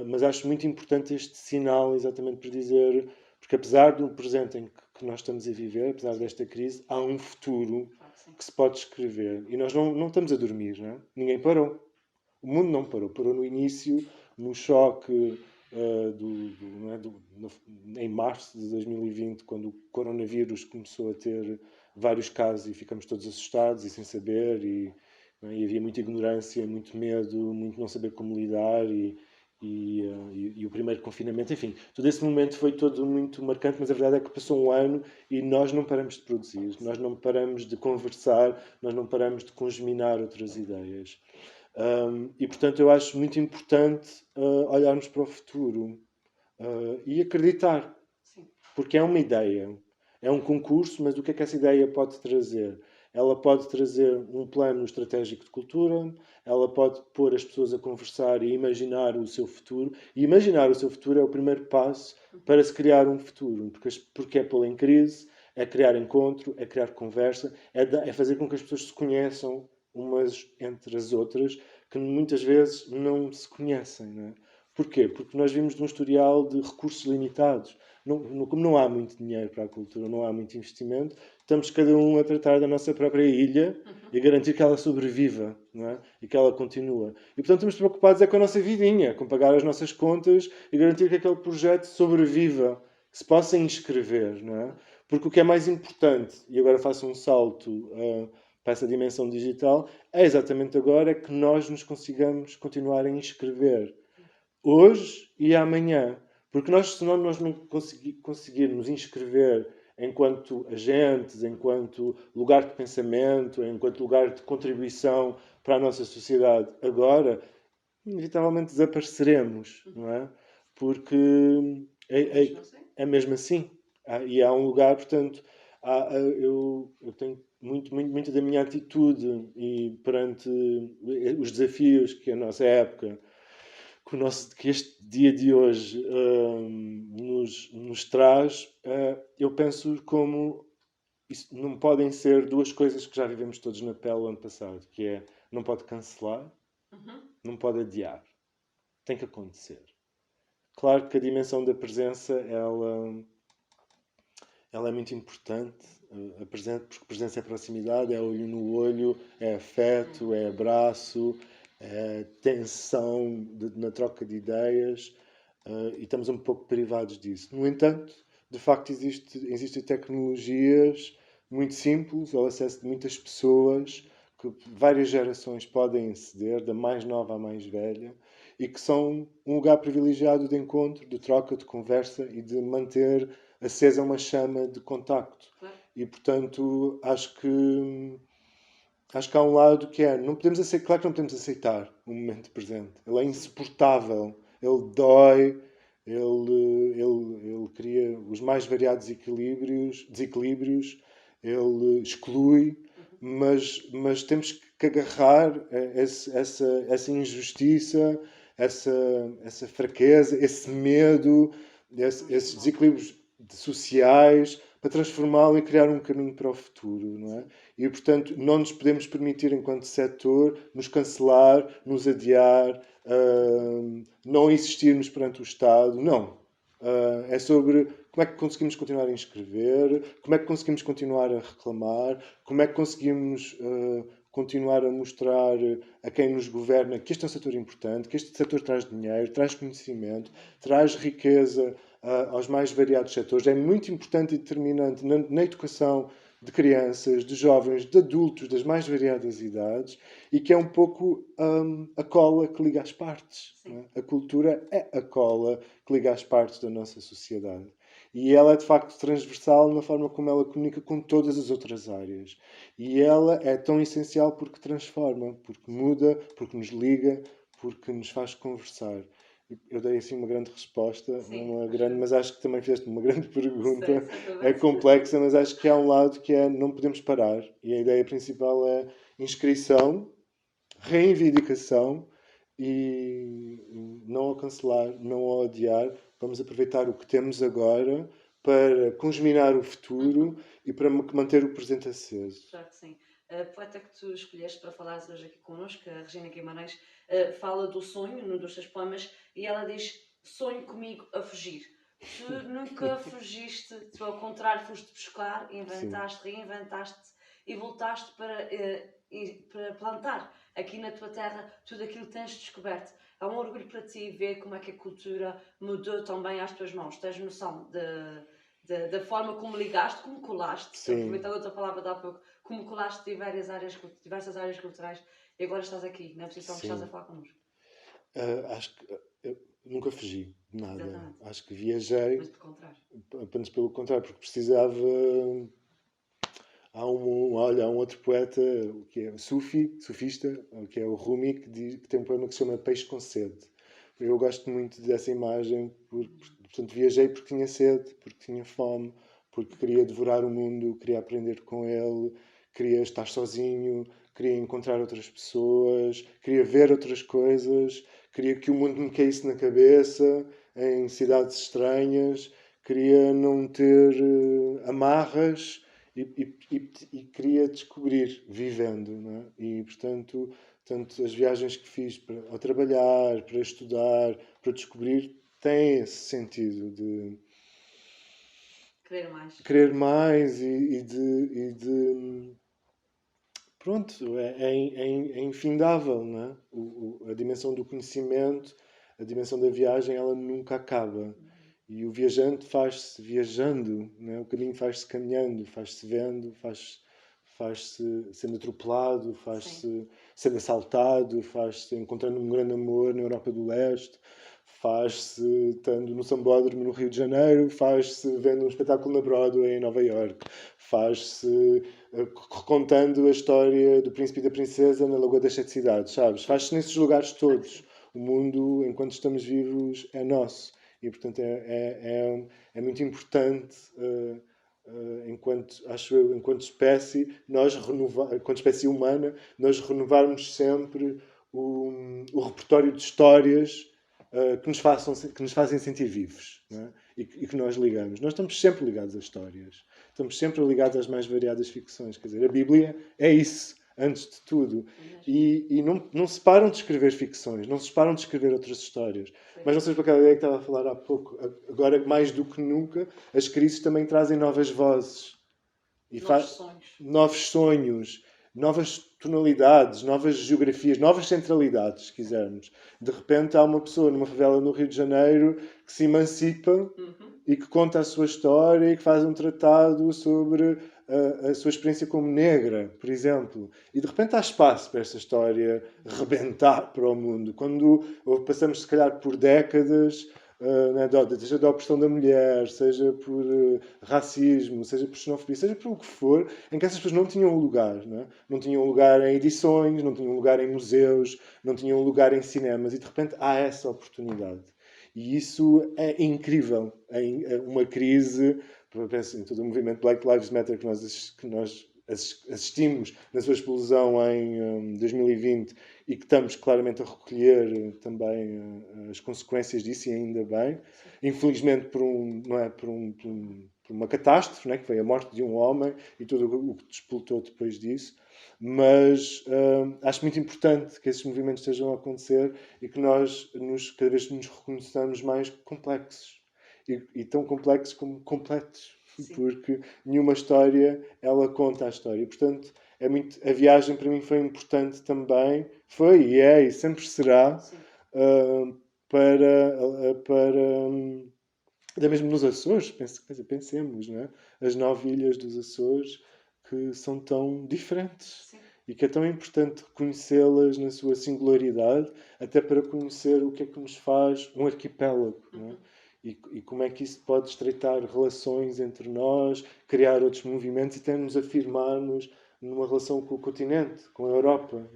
Mas acho muito importante este sinal, exatamente para dizer, porque apesar do presente em que nós estamos a viver, apesar desta crise, há um futuro que se pode escrever. E nós não estamos a dormir, não é? Ninguém parou. O mundo não parou. Parou no início, no choque em março de 2020, quando o coronavírus começou a ter vários casos e ficamos todos assustados e sem saber, e havia muita ignorância, muito medo, muito não saber como lidar, e o primeiro confinamento, enfim, todo esse momento foi todo muito marcante, mas a verdade é que passou um ano e nós não paramos de produzir, nós não paramos de conversar, nós não paramos de congeminar outras ideias. E, portanto, eu acho muito importante olharmos para o futuro e acreditar, porque é uma ideia, é um concurso, mas o que é que essa ideia pode trazer? Ela pode trazer um plano estratégico de cultura, ela pode pôr as pessoas a conversar e imaginar o seu futuro. E imaginar o seu futuro é o primeiro passo para se criar um futuro, porque é pô-lo em crise, é criar encontro, é criar conversa, é fazer com que as pessoas se conheçam umas entre as outras, que muitas vezes não se conhecem. Não é? Porquê? Porque nós vimos de um historial de recursos limitados. Como não há muito dinheiro para a cultura, não há muito investimento, estamos cada um a tratar da nossa própria ilha e garantir que ela sobreviva, não é? E que ela continua. E, portanto, estamos preocupados com a nossa vidinha, com pagar as nossas contas e garantir que aquele projeto sobreviva, que se possa inscrever, não é? Porque o que é mais importante, e agora faço um salto para essa dimensão digital, é exatamente agora que nós nos consigamos continuar a inscrever. Hoje e amanhã. Porque se nós não conseguirmos inscrever enquanto agentes, enquanto lugar de pensamento, enquanto lugar de contribuição para a nossa sociedade agora, inevitavelmente desapareceremos, não é? Porque é mesmo assim. E há um lugar, portanto, eu tenho muito da minha atitude e perante os desafios que a nossa época, que este dia de hoje nos traz, eu penso como isso não podem ser duas coisas que já vivemos todos na pele o ano passado, que é, não pode cancelar, não pode adiar. Tem que acontecer. Claro que a dimensão da presença, ela é muito importante, porque presença é proximidade, é olho no olho, é afeto, é abraço, tensão na troca de ideias, e estamos um pouco privados disso. No entanto, de facto, existem tecnologias muito simples ao acesso de muitas pessoas, que várias gerações podem aceder, da mais nova à mais velha, e que são um lugar privilegiado de encontro, de troca, de conversa e de manter acesa uma chama de contacto. E, portanto, acho que há um lado que é, claro que não podemos aceitar o momento presente. Ele é insuportável. ele dói, ele cria os mais variados desequilíbrios, ele exclui, mas temos que agarrar essa injustiça, essa fraqueza, esse medo, esses desequilíbrios sociais, para transformá-lo e criar um caminho para o futuro, não é? E, portanto, não nos podemos permitir, enquanto setor, nos cancelar, nos adiar, não existirmos perante o Estado. Não. É sobre como é que conseguimos continuar a inscrever, como é que conseguimos continuar a reclamar, como é que conseguimos continuar a mostrar a quem nos governa que este é um setor importante, que este setor traz dinheiro, traz conhecimento, traz riqueza aos mais variados setores. É muito importante e determinante na educação de crianças, de jovens, de adultos, das mais variadas idades, e que é um pouco a cola que liga as partes. Não é? A cultura é a cola que liga as partes da nossa sociedade. E ela é, de facto, transversal na forma como ela comunica com todas as outras áreas. E ela é tão essencial porque transforma, porque muda, porque nos liga, porque nos faz conversar. Eu dei assim uma grande resposta, mas acho que também fizeste uma grande pergunta. É complexa, mas acho que há um lado que é não podemos parar. E a ideia principal é inscrição, reivindicação e não a cancelar, não a odiar. Vamos aproveitar o que temos agora para congeminar o futuro e para manter o presente aceso. Claro que sim. A poeta que tu escolheste para falares hoje aqui connosco, a Regina Guimarães, fala do sonho num dos seus poemas e ela diz: sonho comigo a fugir. Tu nunca fugiste, tu ao contrário foste buscar, inventaste, reinventaste e voltaste para plantar aqui na tua terra tudo aquilo que tens descoberto. É um orgulho para ti ver como é que a cultura mudou também às tuas mãos. Tens noção da forma como ligaste, como colaste, aproveitando outra palavra de há pouco, como colaste diversas áreas culturais e agora estás aqui, na posição que estás a falar connosco. Acho que nunca fugi de nada. Exatamente. Acho que viajei. Mas pelo contrário. Apenas pelo contrário, porque precisava. Há um outro poeta que é sufista, que é o Rumi, que tem um poema que se chama Peixe com Sede. Eu gosto muito dessa imagem, portanto viajei porque tinha sede, porque tinha fome, porque queria devorar o mundo, queria aprender com ele, queria estar sozinho, queria encontrar outras pessoas, queria ver outras coisas, queria que o mundo me caísse na cabeça, em cidades estranhas, queria não ter amarras e queria descobrir vivendo, não é? E portanto as viagens que fiz ao trabalhar, para estudar, para descobrir, têm esse sentido de querer mais e de pronto, é infindável, não é? A dimensão do conhecimento, a dimensão da viagem, ela nunca acaba. E o viajante faz-se viajando, não é? O caminho faz-se caminhando, faz-se vendo, faz-se sendo atropelado, faz-se sendo assaltado, faz-se encontrando um grande amor na Europa do Leste, faz-se estando no Sambódromo no Rio de Janeiro, faz-se vendo um espetáculo na Broadway em Nova York, faz-se recontando a história do príncipe e da princesa na Lagoa das Sete Cidades, sabes? Faz-se nesses lugares todos. O mundo, enquanto estamos vivos, é nosso. E, portanto, é muito importante, enquanto espécie, enquanto espécie humana, nós renovarmos sempre o repertório de histórias que nos fazem sentir vivos, não é? e que nós ligamos. Nós estamos sempre ligados a histórias. Estamos sempre ligados às mais variadas ficções. Quer dizer, a Bíblia é isso. Antes de tudo. E não se param de escrever ficções, não se param de escrever outras histórias. Sim. Mas não sei por aquela ideia que estava a falar há pouco. Agora, mais do que nunca, as crises também trazem novas vozes. E novos sonhos, novas tonalidades, novas geografias, novas centralidades, se quisermos. De repente há uma pessoa numa favela no Rio de Janeiro que se emancipa e que conta a sua história e que faz um tratado sobre a sua experiência como negra, por exemplo. E de repente há espaço para esta história rebentar para o mundo. Quando passamos, se calhar, por décadas né, seja da opressão da mulher, seja por racismo, seja por xenofobia, seja por o que for, em que essas pessoas não tinham lugar. Né? Não tinham lugar em edições, não tinham lugar em museus, não tinham lugar em cinemas, e de repente há essa oportunidade. E isso é incrível. É uma crise, penso em todo o movimento Black Lives Matter que nós assistimos na sua explosão em 2020 e que estamos claramente a recolher também as consequências disso, e ainda bem. Infelizmente não é, por uma catástrofe, né, que foi a morte de um homem e tudo o que despoltou depois disso. Mas acho muito importante que esses movimentos estejam a acontecer e que nós cada vez nos reconheçamos mais complexos. E tão complexos como completos. Sim. Porque nenhuma história, ela conta a história. E, portanto, a viagem para mim foi importante também. Foi e é e sempre será até mesmo nos Açores. Pensemos, não é? As 9 ilhas dos Açores que são tão diferentes. Sim. E que é tão importante reconhecê-las na sua singularidade, até para conhecer o que é que nos faz um arquipélago. Não é? E como é que isso pode estreitar relações entre nós, criar outros movimentos e até nos afirmarmos numa relação com o continente, com a Europa.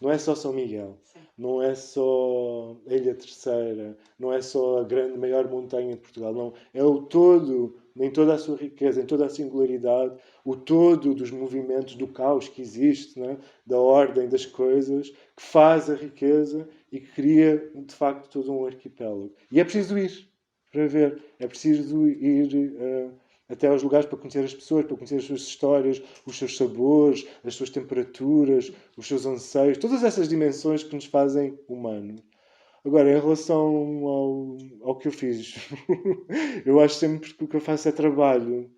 Não é só São Miguel, sim, não é só a Ilha Terceira, não é só a maior montanha de Portugal, não. É o todo, em toda a sua riqueza, em toda a singularidade, o todo dos movimentos, do caos que existe, da ordem das coisas, que faz a riqueza e que cria, de facto, todo um arquipélago. E é preciso ir para ver. É preciso ir até aos lugares para conhecer as pessoas, para conhecer as suas histórias, os seus sabores, as suas temperaturas, os seus anseios, todas essas dimensões que nos fazem humanos. Agora, em relação ao que eu fiz, eu acho sempre que o que eu faço é trabalho.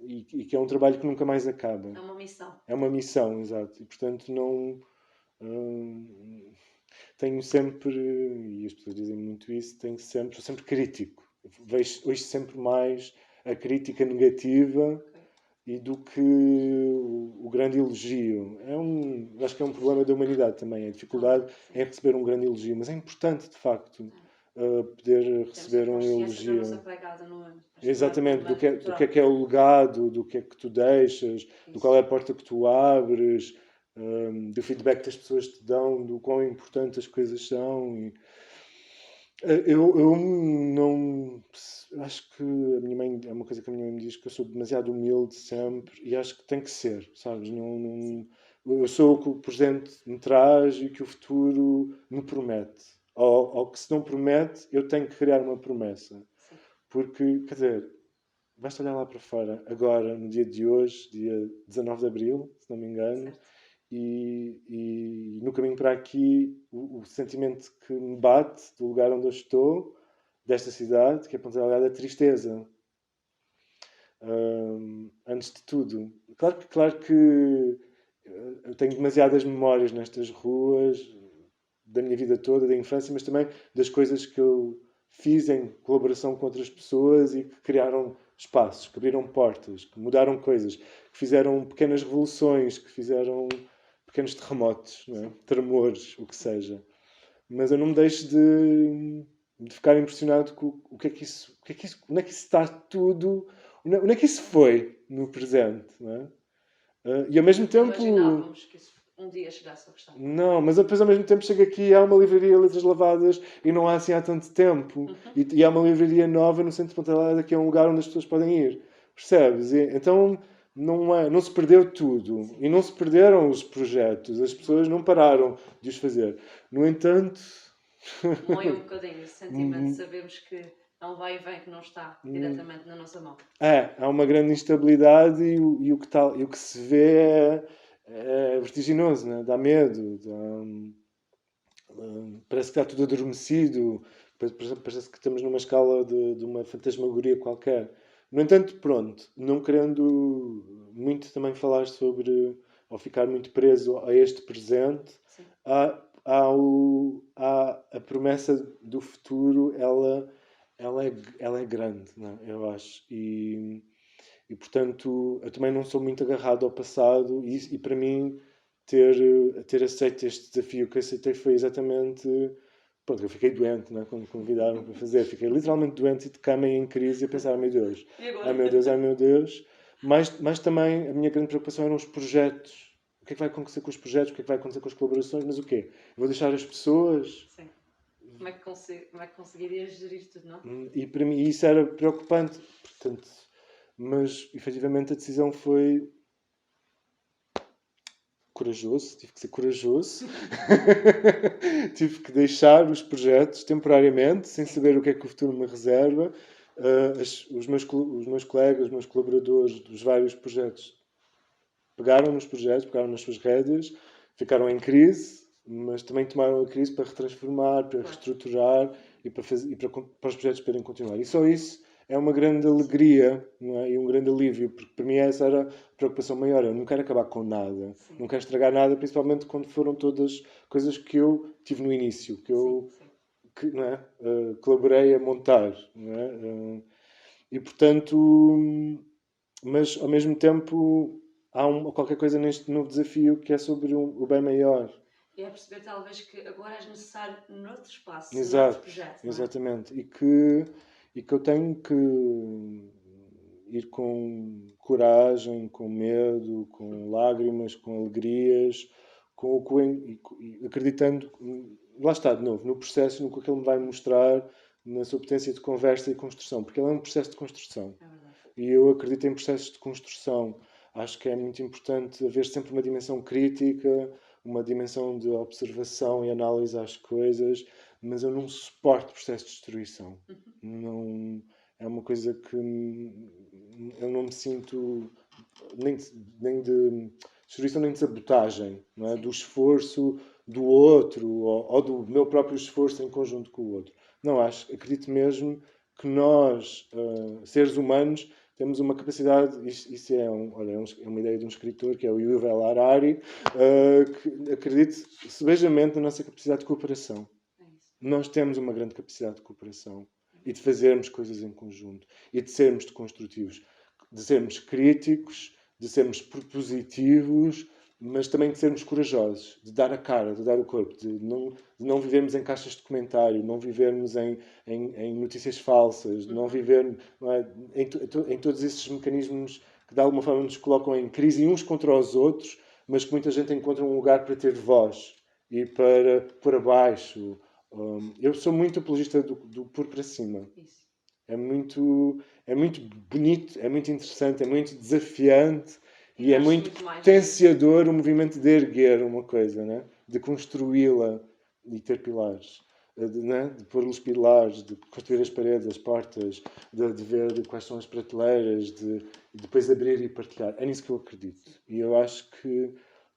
E que é um trabalho que nunca mais acaba. É uma missão. É uma missão, exato. E, portanto, não... tenho sempre, e as pessoas dizem muito isso, sou sempre crítico. Vejo sempre mais a crítica negativa e do que o grande elogio. Acho que é um problema da humanidade também, a dificuldade em receber um grande elogio, mas é importante, de facto, poder receber um elogio. Exatamente, do que é o legado, do que é que tu deixas, do qual é a porta que tu abres, do feedback que as pessoas te dão, do quão importantes as coisas são. E eu não... Acho que a minha mãe... É uma coisa que a minha mãe me diz, que eu sou demasiado humilde sempre, e acho que tem que ser, sabes? Eu sou o que o presente me traz e o que o futuro me promete. Ou que se não promete, eu tenho que criar uma promessa. Sim. Porque, quer dizer, basta olhar lá para fora, agora, no dia de hoje, dia 19 de Abril, se não me engano, e no caminho para aqui, o sentimento que me bate do lugar onde eu estou, desta cidade, que é Ponta Delgada, é tristeza. Antes de tudo. Claro que eu tenho demasiadas memórias nestas ruas, da minha vida toda, da infância, mas também das coisas que eu fiz em colaboração com outras pessoas e que criaram espaços, que abriram portas, que mudaram coisas, que fizeram pequenas revoluções, que fizeram pequenos terremotos, não é? Tremores, o que seja. Mas eu não me deixo de ficar impressionado com onde é que isso está tudo, onde é que isso foi no presente, não é? E ao mesmo tempo... Imaginávamos que isso um dia chegasse ao restante. Não, mas depois ao mesmo tempo chego aqui e há uma livraria Letras Lavadas e não há assim há tanto tempo. E há uma livraria nova no centro de Ponta Delgada, que é um lugar onde as pessoas podem ir. Percebes? Então não se perdeu tudo. Sim. E não se perderam os projetos. As pessoas não pararam de os fazer. No entanto... Mói um bocadinho esse sentimento de sabermos que há um vai e vem que não está diretamente na nossa mão. Há uma grande instabilidade e o que se vê é vertiginoso, né? Dá medo, parece que está tudo adormecido, parece que estamos numa escala de uma fantasmagoria qualquer. No entanto, pronto, não querendo muito também falar sobre, ou ficar muito preso a este presente, há a promessa do futuro, ela é grande, não é? Eu acho. E, portanto, eu também não sou muito agarrado ao passado e para mim ter aceito este desafio que aceitei foi exatamente pronto, eu fiquei doente, né, quando me convidaram para fazer. Fiquei literalmente doente e de cama e em crise e a pensar, ai meu Deus, E agora? ai meu Deus, ai meu Deus. Mas também a minha grande preocupação eram os projetos. O que é que vai acontecer com os projetos? O que é que vai acontecer com as colaborações? Mas o quê? Vou deixar as pessoas? Sim. Como é que conseguirias gerir tudo, não? E para mim isso era preocupante. Portanto, mas efetivamente a decisão foi corajoso, tive que ser corajoso. Tive que deixar os projetos temporariamente, sem saber o que é que o futuro me reserva. Os meus colegas, os meus colaboradores dos vários projetos pegaram nos projetos, pegaram nas suas rédeas, ficaram em crise, mas também tomaram a crise para retransformar, para reestruturar e para os projetos poderem continuar. E só isso é uma grande alegria, não é? E um grande alívio, porque para mim essa era a preocupação maior. Eu não quero acabar com nada, Sim. não quero estragar nada, principalmente quando foram todas coisas que eu tive no início, que eu não é? Colaborei a montar. Não é? E portanto, mas ao mesmo tempo há qualquer coisa neste novo desafio que é sobre o bem maior. E é perceber talvez que agora és necessário noutro espaço, Exato, noutro projeto, não é? exatamente. E que eu tenho que ir com coragem, com medo, com lágrimas, com alegrias, e acreditando, lá está de novo, no processo, no que ele me vai mostrar, na sua potência de conversa e construção, porque ele é um processo de construção. É verdade. E eu acredito em processos de construção. Acho que é muito importante haver sempre uma dimensão crítica, uma dimensão de observação e análise às coisas, mas eu não suporto processos de destruição. Não, é uma coisa que eu não me sinto nem de destruição nem de sabotagem, não é? Do esforço do outro ou do meu próprio esforço em conjunto com o outro. Não, acredito mesmo que nós, seres humanos, temos uma capacidade, isso é, é uma ideia de um escritor, que é o Yuval Harari, que acredito sebejamente na nossa capacidade de cooperação. Nós temos uma grande capacidade de cooperação e de fazermos coisas em conjunto e de sermos construtivos, de sermos críticos, de sermos propositivos, mas também de sermos corajosos, de dar a cara, de dar o corpo, de não vivermos em caixas de comentário, não vivermos em notícias falsas, de não vivermos em todos esses mecanismos que de alguma forma nos colocam em crise uns contra os outros, mas que muita gente encontra um lugar para ter voz e para pôr abaixo. Eu sou muito apologista do pôr para cima. Isso. É muito bonito, é muito interessante, é muito desafiante e é muito potenciador o movimento de erguer uma coisa, né? De construí-la e ter pilares. De pôr os pilares, de construir as paredes, as portas, de ver quais são as prateleiras, de depois abrir e partilhar. É nisso que eu acredito. E eu acho que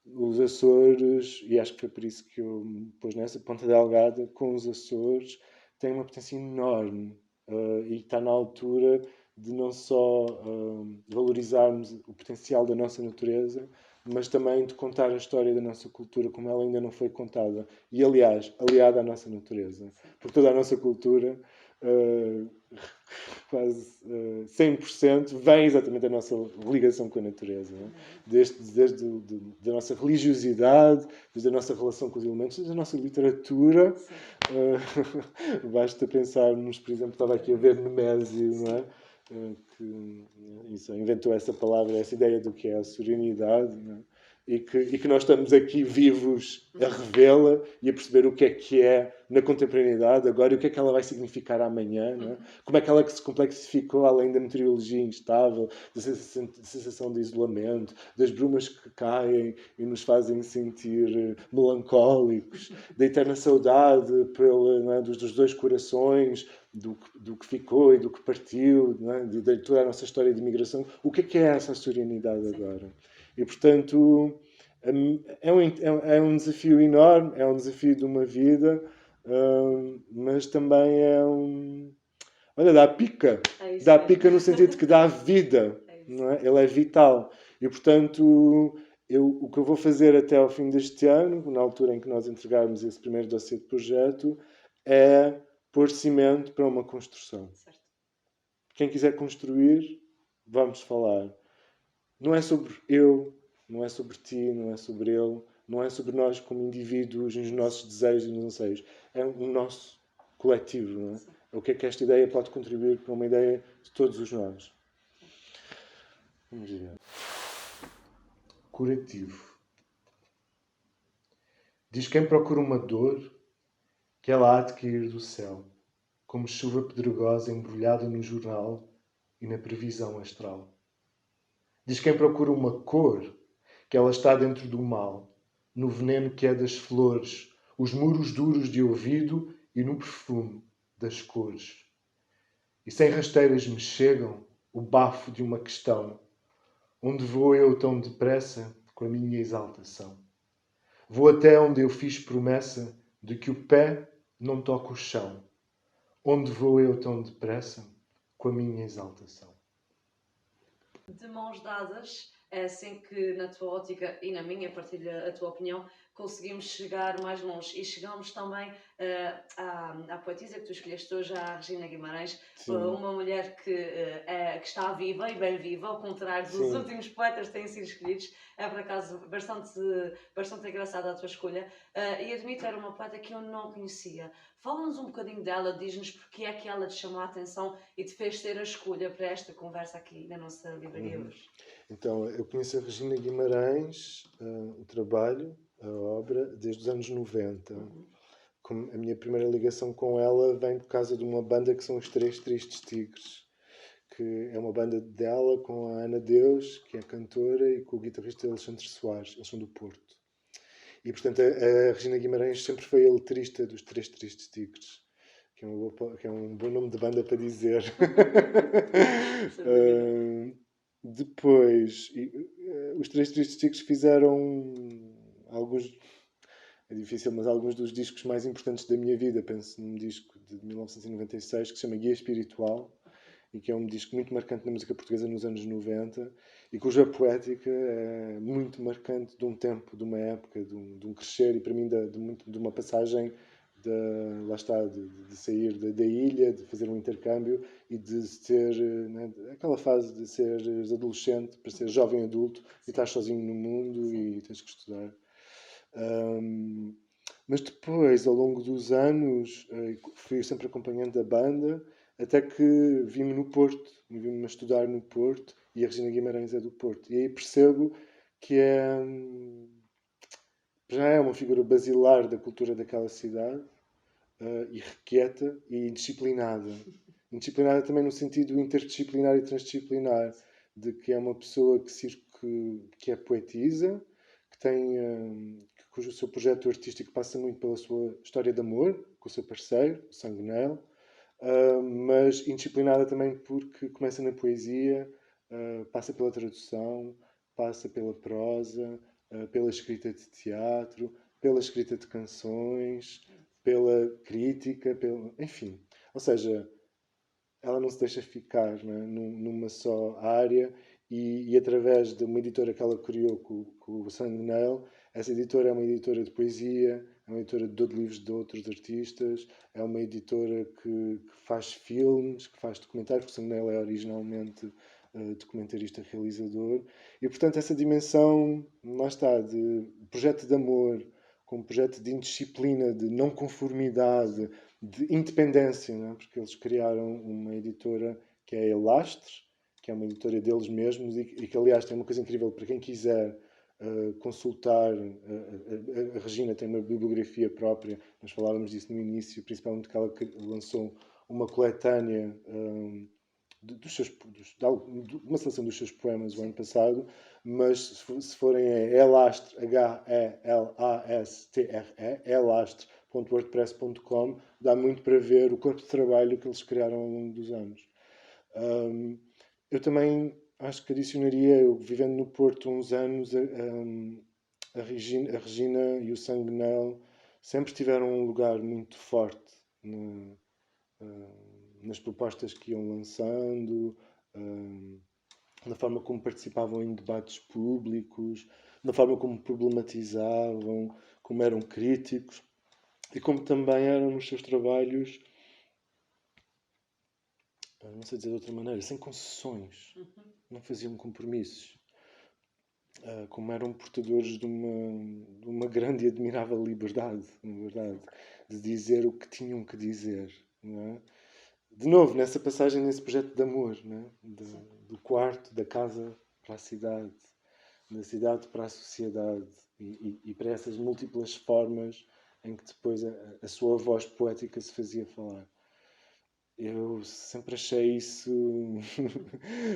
os Açores, e acho que foi por isso que eu me pus nessa Ponta Delgada, com os Açores, tem uma potência enorme. E está na altura de não só valorizarmos o potencial da nossa natureza, mas também de contar a história da nossa cultura como ela ainda não foi contada. E, aliás, aliada à nossa natureza. Porque toda a nossa cultura, quase 100%, vem exatamente da nossa ligação com a natureza. Não é? Desde da nossa religiosidade, desde a nossa relação com os elementos, desde a nossa literatura. Basta pensarmos, por exemplo, estava aqui a ver Nemésio, não é? Que isso, inventou essa palavra, essa ideia do que é a serenidade, não é? E que nós estamos aqui vivos a revê-la e a perceber o que é na contemporaneidade agora e o que é que ela vai significar amanhã, não é? Como é que ela se complexificou além da meteorologia instável, da sensação de isolamento, das brumas que caem e nos fazem sentir melancólicos, da eterna saudade dos dois corações, do que ficou e do que partiu, não é? De toda a nossa história de imigração. O que é essa serenidade agora? E, portanto, é um desafio enorme, é um desafio de uma vida, mas também é um... Olha, dá pica. Dá pica no sentido de que dá vida. Não é? Ele é vital. E, portanto, o que eu vou fazer até ao fim deste ano, na altura em que nós entregarmos esse primeiro dossiê de projeto, é pôr cimento para uma construção. Certo. Quem quiser construir, vamos falar. Não é sobre eu, não é sobre ti, não é sobre ele, Não é sobre nós como indivíduos, os nossos desejos e nos anseios. É o nosso coletivo, não é? É o que é que esta ideia pode contribuir para uma ideia de todos os nós. Vamos ver. Curativo. Diz quem procura uma dor que ela há de cair do céu, como chuva pedregosa embrulhada no jornal e na previsão astral. Diz quem procura uma cor que ela está dentro do mal, no veneno que é das flores, os muros duros de ouvido e no perfume das cores. E sem rasteiras me chegam o bafo de uma questão, onde vou eu tão depressa com a minha exaltação. Vou até onde eu fiz promessa de que o pé não toca o chão. Onde vou eu tão depressa com a minha exaltação? De mãos dadas, é assim que, na tua ótica e na minha, partilha a tua opinião, conseguimos chegar mais longe. E chegamos também à poetisa que tu escolheste hoje, à Regina Guimarães, uma mulher que está viva e bem viva, ao contrário dos últimos poetas que têm sido escolhidos. É, por acaso, bastante engraçada a tua escolha. E admito, era uma poeta que eu não conhecia. Fala-nos um bocadinho dela, diz-nos porque é que ela te chamou a atenção e te fez ter a escolha para esta conversa aqui na nossa livraria hoje. Então, eu conheço a Regina Guimarães, o trabalho, a obra, desde os anos 90. A minha primeira ligação com ela vem por causa de uma banda que são os Três Tristes Tigres, que é uma banda dela com a Ana Deus, que é cantora, e com o guitarrista Alexandre Soares. Eles são do Porto. E, portanto, a Regina Guimarães sempre foi a letrista dos Três Tristes Tigres, que é um bom nome de banda para dizer. Depois, os Três Tristes Tigres fizeram alguns... É difícil, mas alguns dos discos mais importantes da minha vida. Penso num disco de 1996 que se chama Guia Espiritual, e que é um disco muito marcante na música portuguesa nos anos 90, e cuja poética é muito marcante de um tempo, de uma época, de um crescer, e para mim de uma passagem lá está, de sair da ilha, de fazer um intercâmbio e de ter, né, aquela fase de ser adolescente para ser jovem adulto e estar sozinho no mundo e tens que estudar. Mas depois, ao longo dos anos, fui sempre acompanhando a banda, até que vim-me no Porto, vim-me a estudar no Porto, e a Regina Guimarães é do Porto. E aí percebo que já é uma figura basilar da cultura daquela cidade, irrequieta e disciplinada. Disciplinada também no sentido interdisciplinar e transdisciplinar, de que é uma pessoa que é poetisa, que tem, cujo seu projeto artístico passa muito pela sua história de amor com o seu parceiro, o Sangonel, mas indisciplinada também porque começa na poesia, passa pela tradução, passa pela prosa, pela escrita de teatro, pela escrita de canções, pela crítica, enfim. Ou seja, ela não se deixa ficar, né, numa só área, e através de uma editora que ela criou com o Sangonel, essa editora é uma editora de poesia, é uma editora de livros de outros artistas, é uma editora que faz filmes, que faz documentários, porque o Sangonel é originalmente documentarista realizador, e portanto essa dimensão, lá está, de projeto de amor, com um projeto de indisciplina, de não conformidade, de independência, não é? Porque eles criaram uma editora que é a Elastre, que é uma editora deles mesmos, e que aliás tem uma coisa incrível para quem quiser consultar. A Regina tem uma bibliografia própria, nós falávamos disso no início, principalmente que ela lançou uma coletânea uma seleção dos seus poemas o ano passado, mas se forem a Elastre, Helastre, elastre.wordpress.com, dá muito para ver o corpo de trabalho que eles criaram ao longo dos anos. Eu também acho que adicionaria, eu vivendo no Porto uns anos, a Regina e o Sangonel sempre tiveram um lugar muito forte nas propostas que iam lançando, na forma como participavam em debates públicos, na forma como problematizavam, como eram críticos e como também eram nos seus trabalhos, não sei dizer de outra maneira, sem concessões. Não faziam compromissos. como eram portadores de uma grande e admirável liberdade, na verdade, de dizer o que tinham que dizer, não é? De novo, nessa passagem, nesse projeto de amor, não é? Do quarto, da casa para a cidade, da cidade para a sociedade e para essas múltiplas formas em que depois a sua voz poética se fazia falar. Eu sempre achei isso,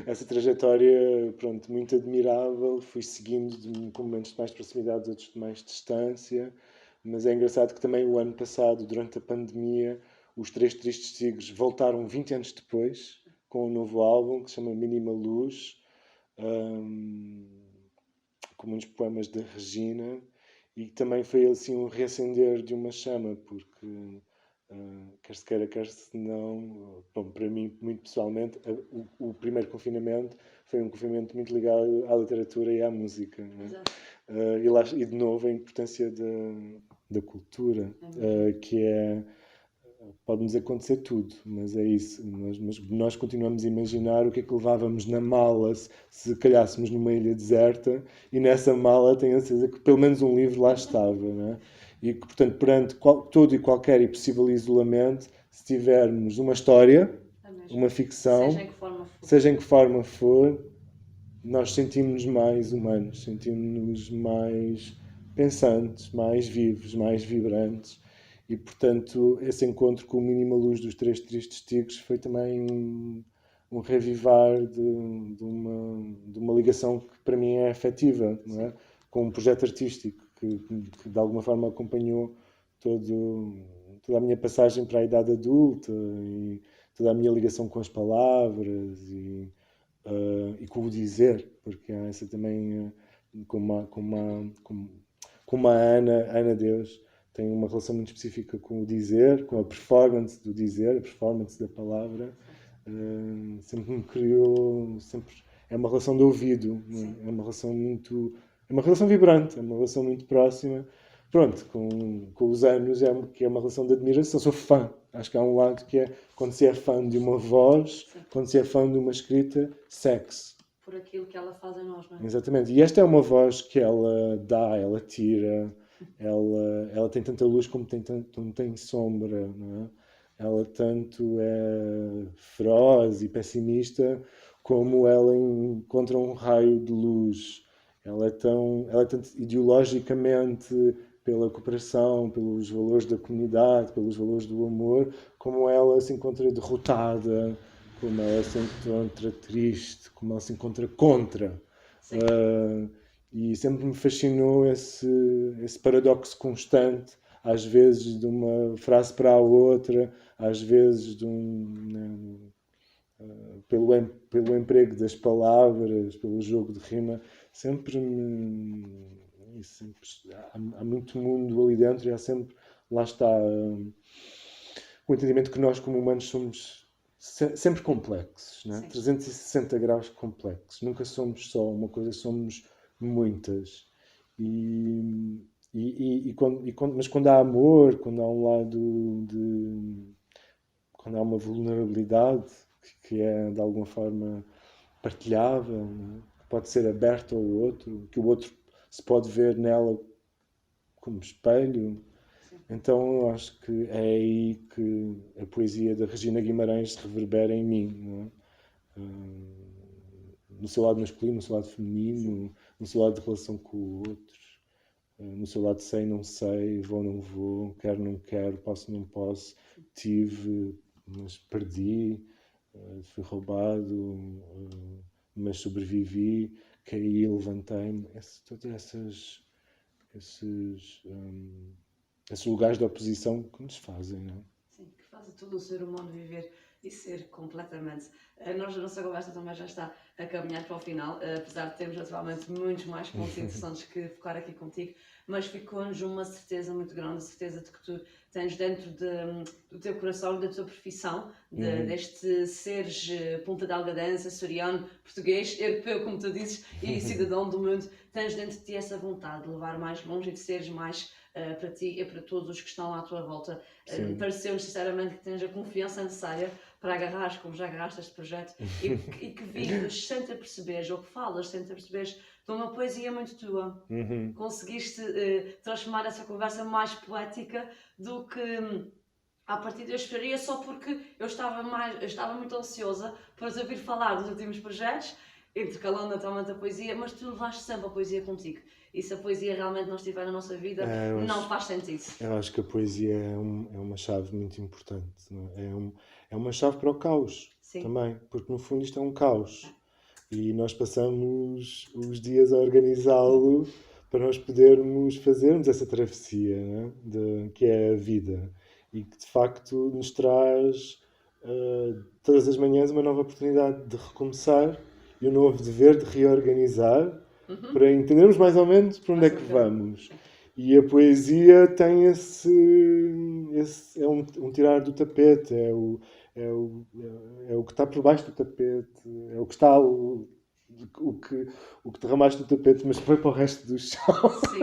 essa trajetória, pronto, muito admirável. Fui seguindo com momentos de mais proximidade, outros de mais distância. Mas é engraçado que também o ano passado, durante a pandemia, os Três Tristes Tigres voltaram 20 anos depois, com um novo álbum que se chama Mínima Luz, hum, com muitos poemas da Regina. E também foi assim um reacender de uma chama, porque quer se queira, quer se não, bom, para mim, muito pessoalmente, o primeiro confinamento foi um confinamento muito ligado à literatura e à música, não é? E de novo a importância da cultura, que é, pode-nos acontecer tudo, mas é isso. Mas nós continuamos a imaginar o que é que levávamos na mala se calhássemos numa ilha deserta, e nessa mala tenho a certeza que pelo menos um livro lá estava, não é? E que, portanto, perante todo e qualquer e possível isolamento, se tivermos uma história, uma ficção, seja em que forma for, nós sentimos-nos mais humanos, sentimos-nos mais pensantes, mais vivos, mais vibrantes. E, portanto, esse encontro com o Mínima Luz dos Três Tristes Tigres foi também um revivar de uma ligação que para mim é afetiva, não é? Com um projeto artístico que de alguma forma acompanhou toda a minha passagem para a idade adulta e toda a minha ligação com as palavras e com o dizer, porque há essa também, como a Ana Deus, tem uma relação muito específica com o dizer, com a performance do dizer, a performance da palavra. Sempre me criou, sempre é uma relação de ouvido, é uma relação muito, é uma relação vibrante, é uma relação muito próxima. Pronto, com os anos que é uma relação de admiração, sou fã. Acho que há um lado que é quando se é fã de uma voz, quando se é fã de uma escrita, sexo. Por aquilo que ela faz em nós, não é? Exatamente. E esta é uma voz que ela dá, ela tira, ela tem tanta luz como tem sombra, não é? Ela tanto é feroz e pessimista como ela encontra um raio de luz. Ela é tanto ideologicamente pela cooperação, pelos valores da comunidade, pelos valores do amor, como ela se encontra derrotada, como ela se encontra triste, como ela se encontra contra. E sempre me fascinou esse paradoxo constante, às vezes de uma frase para a outra, às vezes pelo emprego das palavras, pelo jogo de rima, sempre há muito mundo ali dentro e há sempre, lá está, o entendimento que nós como humanos somos sempre complexos, né? 360 graus complexos, nunca somos só uma coisa, somos muitas. Mas quando há amor, quando há um lado quando há uma vulnerabilidade que é de alguma forma partilhável, né? Que pode ser aberta ao outro, que o outro se pode ver nela como espelho. Então eu acho que é aí que a poesia da Regina Guimarães se reverbera em mim, não é? No seu lado masculino, no seu lado feminino, no seu lado de relação com o outro, no seu lado sei, não sei, vou, não vou, quero, não quero, posso, não posso, tive, mas perdi, fui roubado, mas sobrevivi, caí, levantei-me. Todas esses lugares de oposição que nos fazem, não é? Sim, que fazem todo o ser humano viver e ser completamente. A nossa conversa também já está a caminhar para o final, apesar de termos naturalmente muitos mais pontos interessantes que focar aqui contigo, mas ficou-nos uma certeza muito grande, a certeza de que tu tens dentro do teu coração, da tua profissão, deste seres Ponta Delgadense, açoriano, português, europeu, como tu dizes, e cidadão do mundo, tens dentro de ti essa vontade de levar mais longe e de seres mais para ti e para todos os que estão à tua volta. Pareceu-nos sinceramente que tens a confiança necessária para agarrares, como já agarraste este projeto, e que vives sem te aperceberes, ou que falas sem te aperceberes, de uma poesia muito tua. Conseguiste transformar essa conversa mais poética do que à partida eu esperaria, só porque eu estava muito ansiosa para te ouvir falar dos últimos projetos, intercalando naturalmente a poesia, mas tu levaste sempre a poesia contigo. E se a poesia realmente não estiver na nossa vida, não faz sentido. Eu acho que a poesia é uma chave muito importante. Não é? É uma chave para o caos também, porque no fundo isto é um caos. E nós passamos os dias a organizá-lo para nós podermos fazermos essa travessia, né? Que é a vida. E que de facto nos traz todas as manhãs uma nova oportunidade de recomeçar e um novo dever de reorganizar para entendermos mais ou menos para onde é que vamos. E a poesia tem é um tirar do tapete, é o que está por baixo do tapete, é o que está o que derramaste do tapete, mas foi para o resto do chão. Sim.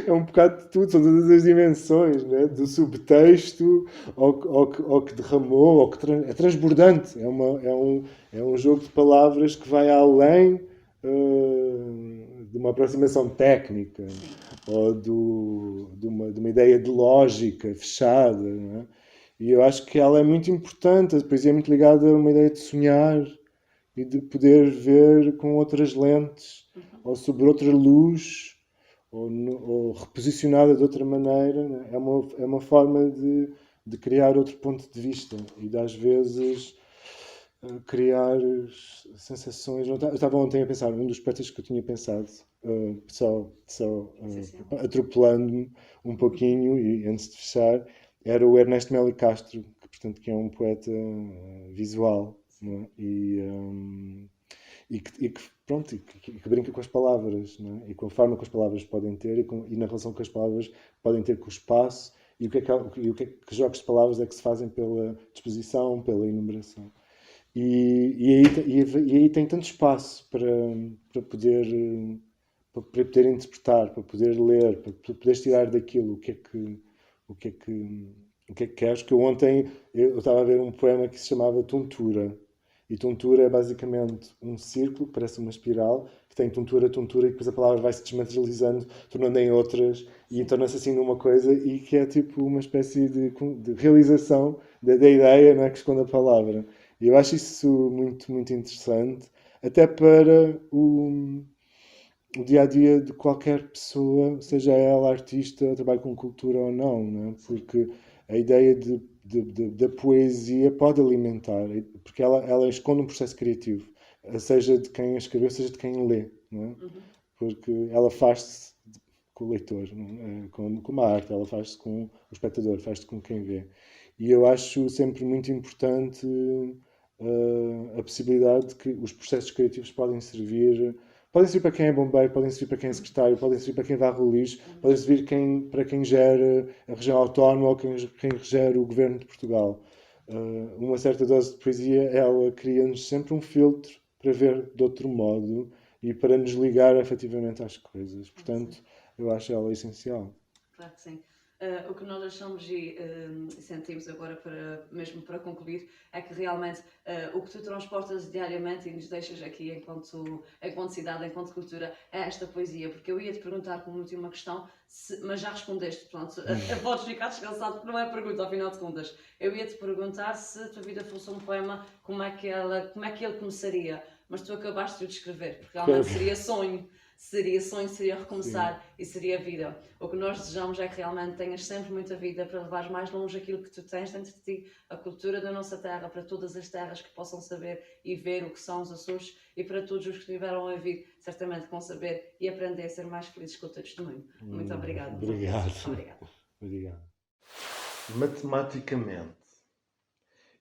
É um bocado de tudo, são todas as dimensões, né? Do subtexto ao que derramou, ao que é transbordante. É um jogo de palavras que vai além de uma aproximação técnica ou de uma ideia de lógica fechada. Né? E eu acho que ela é muito importante, a poesia é muito ligada a uma ideia de sonhar e de poder ver com outras lentes ou sobre outra luz ou reposicionada de outra maneira. Né? É uma forma de criar outro ponto de vista e de às vezes criar sensações. Eu estava ontem a pensar, um dos poetas que eu tinha pensado, só atropelando-me um pouquinho e antes de fechar, era o Ernesto Meli Castro, que é um poeta visual, não é? E que brinca com as palavras, não é? E com a forma que as palavras podem ter e na relação que as palavras podem ter com o espaço e que jogos de palavras é que se fazem pela disposição, pela enumeração. E aí tem tanto espaço para poder interpretar, para poder ler, para poderes tirar daquilo o que é que queres. Que ontem eu estava a ver um poema que se chamava Tontura. E tontura é basicamente um círculo, que parece uma espiral, que tem tontura, e depois a palavra vai se desmaterializando, tornando em outras, e torna-se assim numa coisa, e que é tipo uma espécie de realização da ideia, não é, que esconde a palavra. E eu acho isso muito, muito interessante, até para o dia-a-dia de qualquer pessoa, seja ela artista, trabalhe com cultura ou não, não é? Porque a ideia da poesia pode alimentar, porque ela esconde um processo criativo, seja de quem a escreveu, seja de quem lê, não é? Porque ela faz-se com o leitor, não é? Com a arte, ela faz-se com o espectador, faz-se com quem vê. E eu acho sempre muito importante a possibilidade de que os processos criativos podem servir para quem é bombeiro, podem servir para quem é secretário, podem servir para quem varre o lixo, podem servir para quem gera a região autónoma ou quem gera o governo de Portugal. Uma certa dose de poesia, ela cria-nos sempre um filtro para ver de outro modo e para nos ligar efetivamente às coisas. Portanto, eu acho ela essencial. Claro que sim. O que nós achamos e sentimos agora, mesmo para concluir, é que realmente o que tu transportas diariamente e nos deixas aqui enquanto cidade, enquanto cultura, é esta poesia. Porque eu ia te perguntar como última questão, mas já respondeste, portanto, podes ficar descansado porque não é pergunta, ao final de contas. Eu ia te perguntar se a tua vida fosse um poema, como é que ele começaria? Mas tu acabaste de o descrever, porque realmente seria sonho. Seria recomeçar. Sim. E seria vida. O que nós desejamos é que realmente tenhas sempre muita vida para levar mais longe aquilo que tu tens dentro de ti, a cultura da nossa terra, para todas as terras que possam saber e ver o que são os Açores e para todos os que estiveram a vir, certamente vão saber e aprender a ser mais felizes com o teu testemunho. Muito obrigado. Obrigado. Matematicamente,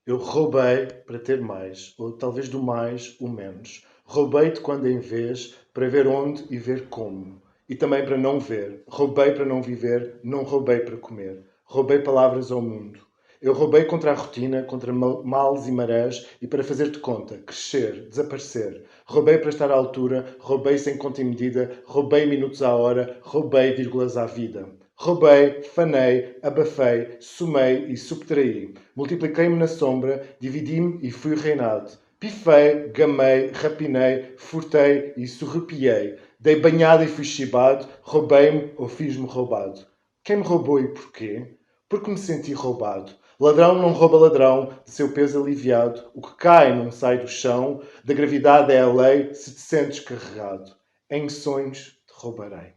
eu roubei para ter mais, ou talvez do mais o menos. Roubei-te quando em vez para ver onde e ver como. E também para não ver. Roubei para não viver, não roubei para comer. Roubei palavras ao mundo. Eu roubei contra a rotina, contra males e marés e para fazer-te conta, crescer, desaparecer. Roubei para estar à altura, roubei sem conta e medida, roubei minutos à hora, roubei vírgulas à vida. Roubei, fanei, abafei, somei e subtraí. Multipliquei-me na sombra, dividi-me e fui reinado. Pifei, gamei, rapinei, furtei e surrupiei. Dei banhada e fui chibado, roubei-me ou fiz-me roubado. Quem me roubou e porquê? Porque me senti roubado. Ladrão não rouba ladrão, de seu peso aliviado. O que cai não sai do chão, da gravidade é a lei, se te sentes carregado. Em sonhos te roubarei.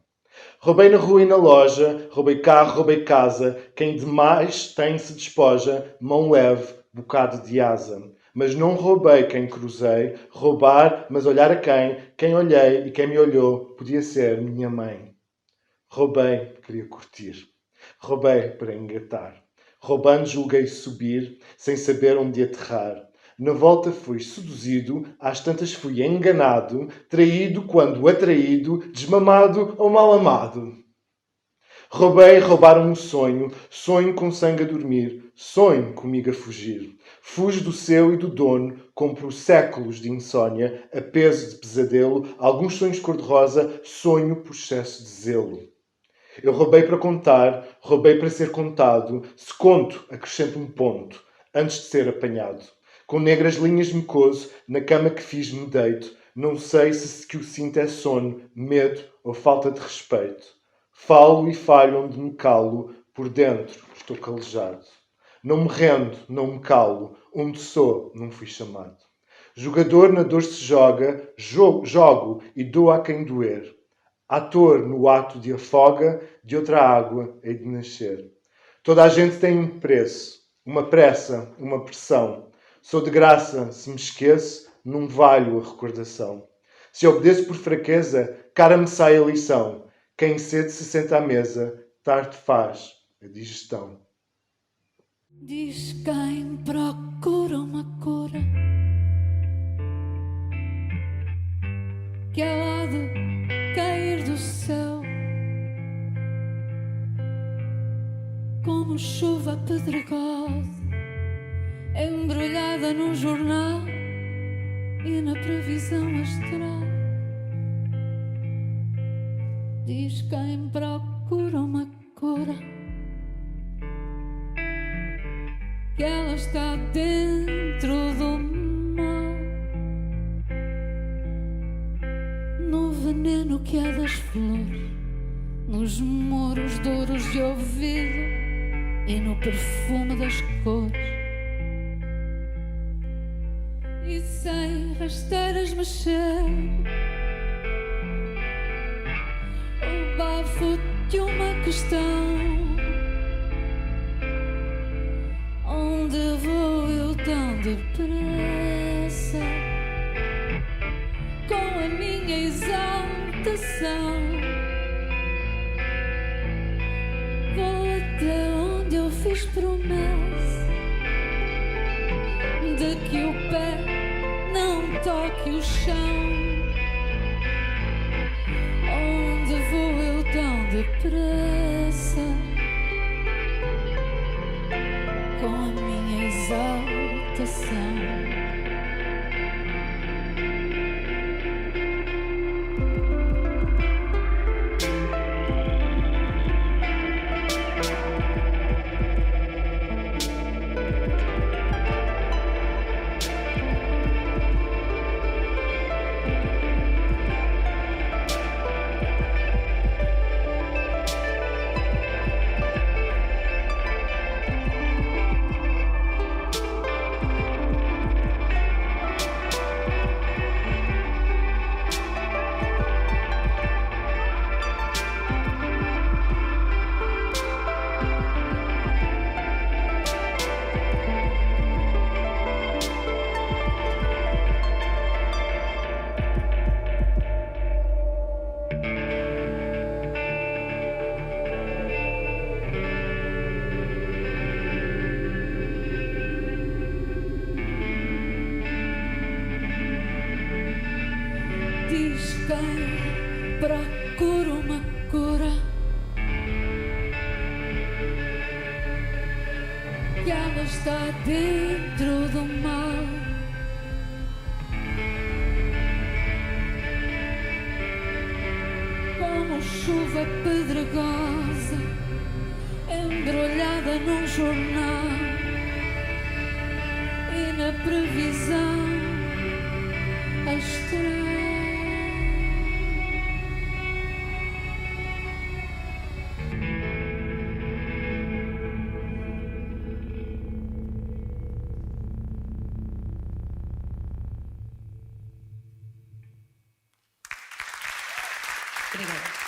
Roubei na rua e na loja, roubei carro, roubei casa. Quem demais tem se despoja, mão leve, bocado de asa. Mas não roubei quem cruzei, roubar, mas olhar a quem olhei e quem me olhou podia ser minha mãe. Roubei, queria curtir. Roubei para engatar. Roubando julguei subir, sem saber onde aterrar. Na volta fui seduzido, às tantas fui enganado, traído quando atraído, desmamado ou mal amado. Roubei, roubaram-me o sonho, sonho com sangue a dormir, sonho comigo a fugir. Fujo do seu e do dono, compro séculos de insônia, a peso de pesadelo, alguns sonhos cor-de-rosa, sonho por excesso de zelo. Eu roubei para contar, roubei para ser contado, se conto, acrescento um ponto, antes de ser apanhado. Com negras linhas me coso, na cama que fiz me deito, não sei se que o sinto é sono, medo ou falta de respeito. Falo e falho onde me calo, por dentro estou calejado. Não me rendo, não me calo, onde sou, não fui chamado. Jogador na dor se joga, jogo e dou a quem doer. Ator no ato de afoga, de outra água hei de nascer. Toda a gente tem um preço, uma pressa, uma pressão. Sou de graça, se me esqueço, não valho a recordação. Se obedeço por fraqueza, cara me sai a lição. Quem cedo se senta à mesa, tarde faz a digestão. Diz quem procura uma cura que há de cair do céu como chuva pedregosa, embrulhada num jornal e na previsão astral. Diz quem procura uma cura que ela está dentro do mal, no veneno que é das flores, nos muros duros de ouvido e no perfume das cores. E sem rasteiras mexer o bafo de uma questão. Onde vou eu tão depressa com a minha exaltação? Vou até onde eu fiz promessa de que o pé não toque o chão. Onde vou eu tão depressa com a minha exaltação? Diz quem procura uma cura que ela está dentro do mal, como chuva pedregosa, embrulhada num jornal e na previsão astral. Obrigada.